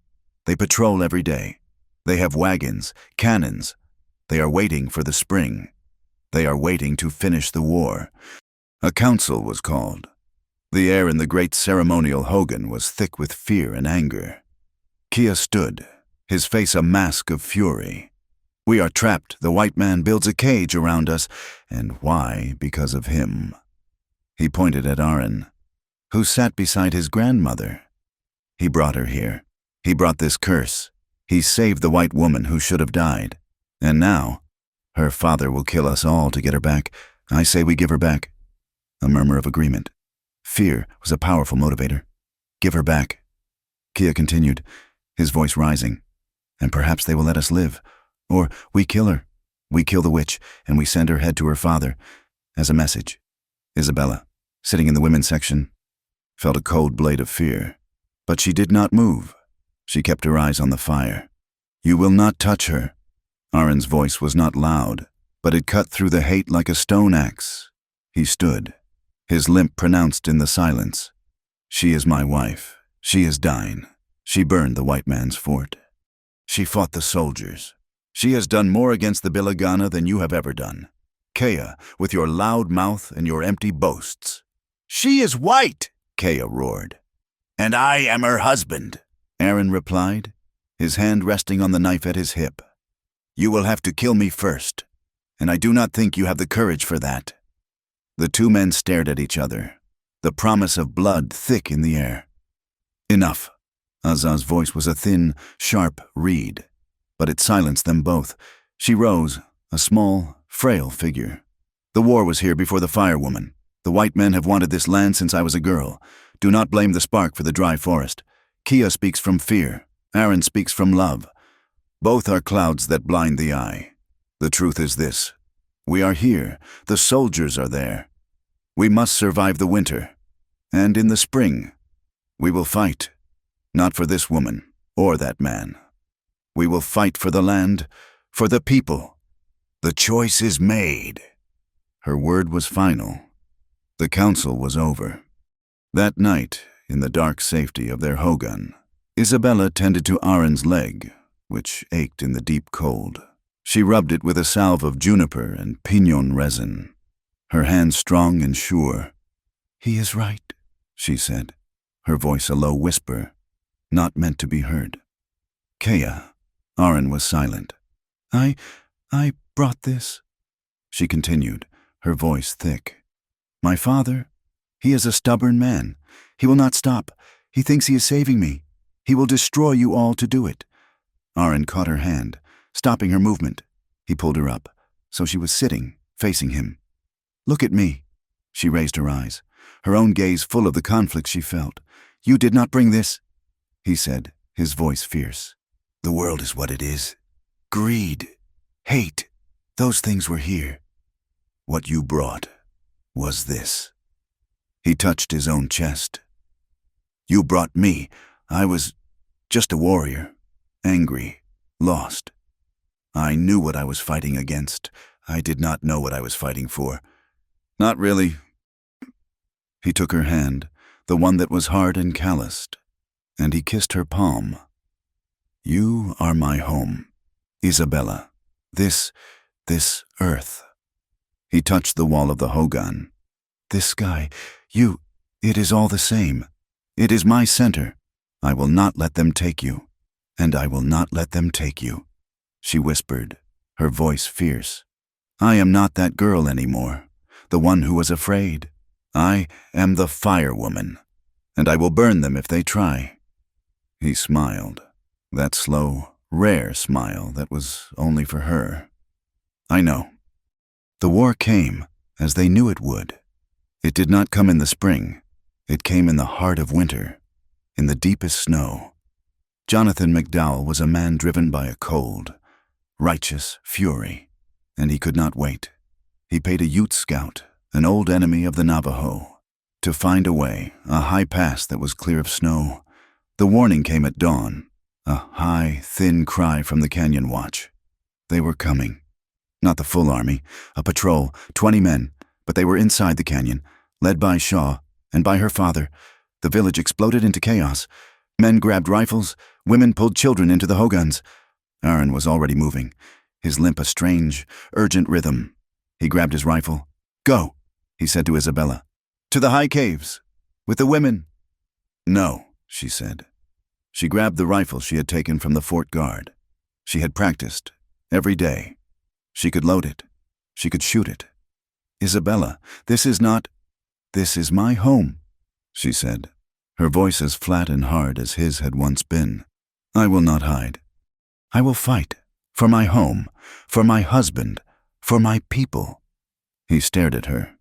They patrol every day. They have wagons, cannons. They are waiting for the spring. They are waiting to finish the war." A council was called. The air in the great ceremonial hogan was thick with fear and anger. Kea stood, his face a mask of fury. "We are trapped. The white man builds a cage around us. And why? Because of him." He pointed at Aron, who sat beside his grandmother. "He brought her here. He brought this curse. He saved the white woman who should have died. And now, her father will kill us all to get her back. I say we give her back." A murmur of agreement. Fear was a powerful motivator. "Give her back." Kea continued, his voice rising. "And perhaps they will let us live. Or we kill her. We kill the witch, and we send her head to her father, as a message." Isabella, sitting in the women's section, felt a cold blade of fear. But she did not move. She kept her eyes on the fire. "You will not touch her." Aron's voice was not loud, but it cut through the hate like a stone axe. He stood, his limp pronounced in the silence. "She is my wife. She is dying. She burned the white man's fort. She fought the soldiers. She has done more against the Bilagana than you have ever done. Kea, with your loud mouth and your empty boasts." "She is white," Kea roared. "And I am her husband," Aron replied, his hand resting on the knife at his hip. "You will have to kill me first, and I do not think you have the courage for that." The two men stared at each other, the promise of blood thick in the air. "Enough." Azaz's voice was a thin, sharp reed, but it silenced them both. She rose, a small, frail figure. "The war was here before the fire woman. The white men have wanted this land since I was a girl. Do not blame the spark for the dry forest. Kea speaks from fear. Aron speaks from love. Both are clouds that blind the eye. The truth is this. We are here. The soldiers are there. We must survive the winter. And in the spring, we will fight. Not for this woman or that man. We will fight for the land, for the people. The choice is made." Her word was final. The council was over. That night, in the dark safety of their hogan, Isabella tended to Aron's leg, which ached in the deep cold. She rubbed it with a salve of juniper and pinon resin, her hand strong and sure. "He is right," she said, her voice a low whisper, not meant to be heard. "Kea." Aron was silent. I brought this," she continued, her voice thick. "My father, he is a stubborn man. He will not stop. He thinks he is saving me. He will destroy you all to do it." Aron caught her hand, stopping her movement. He pulled her up, so she was sitting, facing him. "Look at me." She raised her eyes, her own gaze full of the conflict she felt. "You did not bring this," he said, his voice fierce. "The world is what it is. Greed. Hate. Those things were here. What you brought was this. He touched his own chest. You brought me. I was just a warrior. Angry. Lost. I knew what I was fighting against. I did not know what I was fighting for. Not really. He took her hand, the one that was hard and calloused, and he kissed her palm. You are my home, Isabella. This earth. He touched the wall of the hogan. This sky, it is all the same. It is my center. I will not let them take you, and I will not let them take you, she whispered, her voice fierce. I am not that girl anymore, the one who was afraid. I am the fire woman, and I will burn them if they try. He smiled, that slow, rare smile that was only for her. I know. The war came, as they knew it would. It did not come in the spring. It came in the heart of winter, in the deepest snow. Jonathan McDowell was a man driven by a cold, righteous fury, and he could not wait. He paid a Ute scout, an old enemy of the Navajo, to find a way, a high pass that was clear of snow. The warning came at dawn, a high, thin cry from the canyon watch. They were coming. Not the full army, a patrol, 20 men, but they were inside the canyon, led by Shaw and by her father. The village exploded into chaos. Men grabbed rifles, women pulled children into the hogans. Aaron was already moving, his limp a strange, urgent rhythm. He grabbed his rifle. Go, he said to Isabella. To the high caves, with the women. No, she said. She grabbed the rifle she had taken from the fort guard. She had practiced, every day. She could load it. She could shoot it. Isabella, this is my home, she said, her voice as flat and hard as his had once been. I will not hide. I will fight, for my home, for my husband, for my people. He stared at her,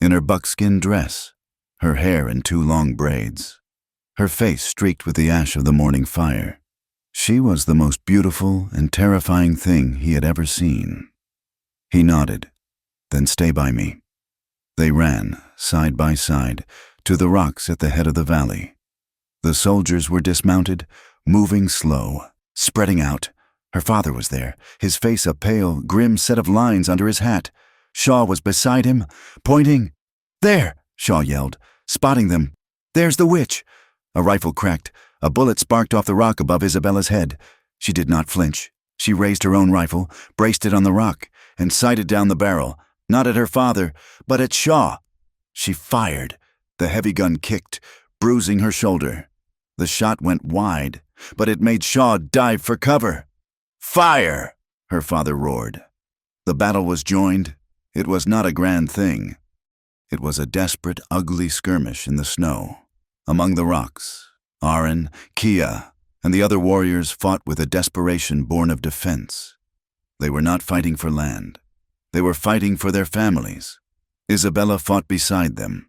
in her buckskin dress, her hair in 2 long braids, her face streaked with the ash of the morning fire. She was the most beautiful and terrifying thing he had ever seen. He nodded. Then stay by me. They ran, side by side, to the rocks at the head of the valley. The soldiers were dismounted, moving slow, spreading out. Her father was there, his face a pale, grim set of lines under his hat. Shaw was beside him, pointing. There, Shaw yelled, spotting them. There's the witch. A rifle cracked. A bullet sparked off the rock above Isabella's head. She did not flinch. She raised her own rifle, braced it on the rock, and sighted down the barrel, not at her father, but at Shaw. She fired. The heavy gun kicked, bruising her shoulder. The shot went wide, but it made Shaw dive for cover. Fire! Her father roared. The battle was joined. It was not a grand thing. It was a desperate, ugly skirmish in the snow. Among the rocks, Aaron, Kia, and the other warriors fought with a desperation born of defense. They were not fighting for land. They were fighting for their families. Isabella fought beside them.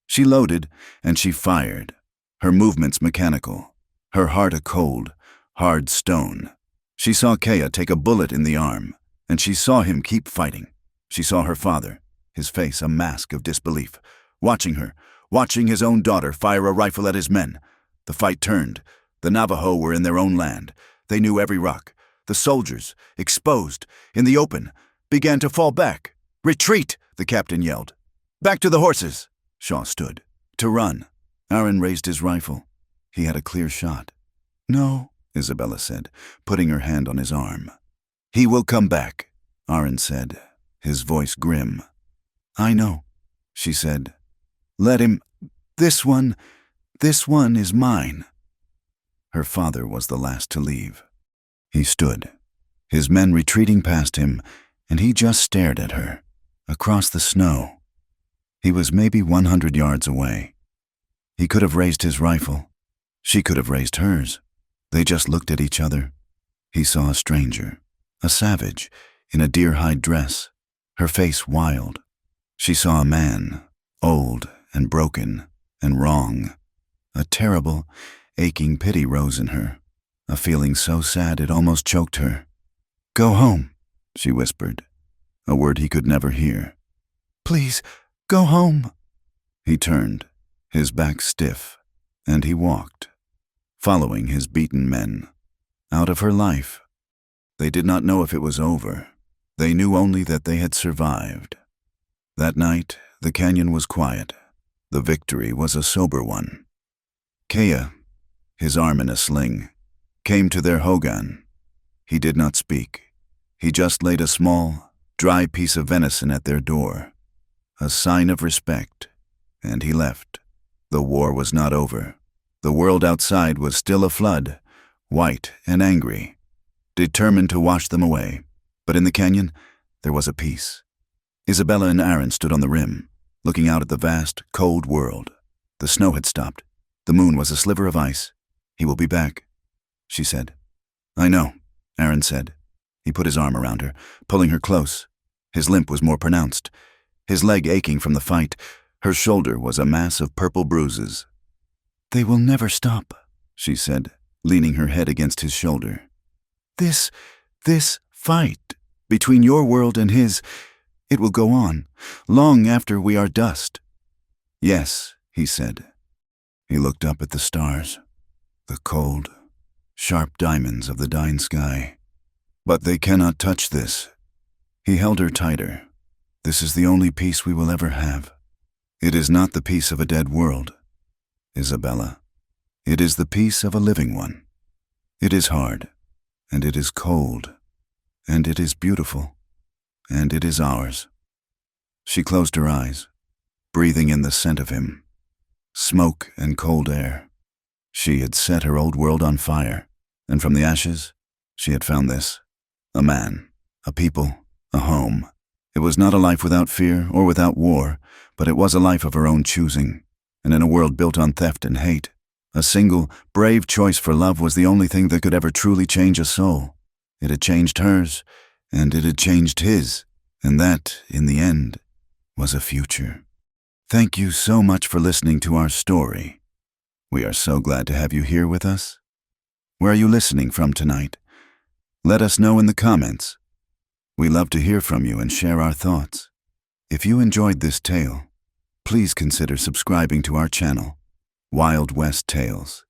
She loaded, and she fired, her movements mechanical, her heart a cold, hard stone. She saw Kea take a bullet in the arm, and she saw him keep fighting. She saw her father, his face a mask of disbelief, watching her, watching his own daughter fire a rifle at his men. The fight turned. The Navajo were in their own land. They knew every rock. The soldiers, exposed, in the open, began to fall back. Retreat, the captain yelled. Back to the horses. Shaw stood. To run. Aaron raised his rifle. He had a clear shot. No, Isabella said, putting her hand on his arm. He will come back, Aaron said, his voice grim. I know, she said. Let him. This one is mine. Her father was the last to leave. He stood, his men retreating past him, and he just stared at her, across the snow. He was maybe 100 yards away. He could have raised his rifle. She could have raised hers. They just looked at each other. He saw a stranger, a savage, in a deer-hide dress, her face wild. She saw a man, old and broken and wrong. A terrible, aching pity rose in her, a feeling so sad it almost choked her. Go home, she whispered, a word he could never hear. Please, go home. He turned, his back stiff, and he walked, following his beaten men, out of her life. They did not know if it was over. They knew only that they had survived. That night, the canyon was quiet. The victory was a sober one. Kea, his arm in a sling, came to their hogan. He did not speak. He just laid a small, dry piece of venison at their door, a sign of respect, and he left. The war was not over. The world outside was still aflood, white and angry, determined to wash them away. But in the canyon, there was a peace. Isabella and Aaron stood on the rim, looking out at the vast, cold world. The snow had stopped. The moon was a sliver of ice. He will be back, she said. I know, Aaron said. He put his arm around her, pulling her close. His limp was more pronounced, his leg aching from the fight. Her shoulder was a mass of purple bruises. They will never stop, she said, leaning her head against his shoulder. This fight between your world and his, it will go on, long after we are dust. Yes, he said. He looked up at the stars, the cold, sharp diamonds of the dying sky. But they cannot touch this. He held her tighter. This is the only peace we will ever have. It is not the peace of a dead world, Isabella. It is the peace of a living one. It is hard, and it is cold, and it is beautiful, and it is ours. She closed her eyes, breathing in the scent of him, smoke and cold air. She had set her old world on fire, and from the ashes, she had found this. A man, a people, a home. It was not a life without fear or without war, but it was a life of her own choosing. And in a world built on theft and hate, a single, brave choice for love was the only thing that could ever truly change a soul. It had changed hers, and it had changed his, and that, in the end, was a future. Thank you so much for listening to our story. We are so glad to have you here with us. Where are you listening from tonight? Let us know in the comments. We love to hear from you and share our thoughts. If you enjoyed this tale, please consider subscribing to our channel, Wild West Tales,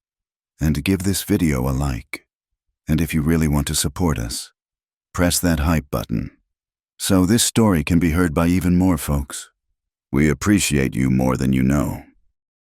and give this video a like. And if you really want to support us, press that hype button, so this story can be heard by even more folks. We appreciate you more than you know.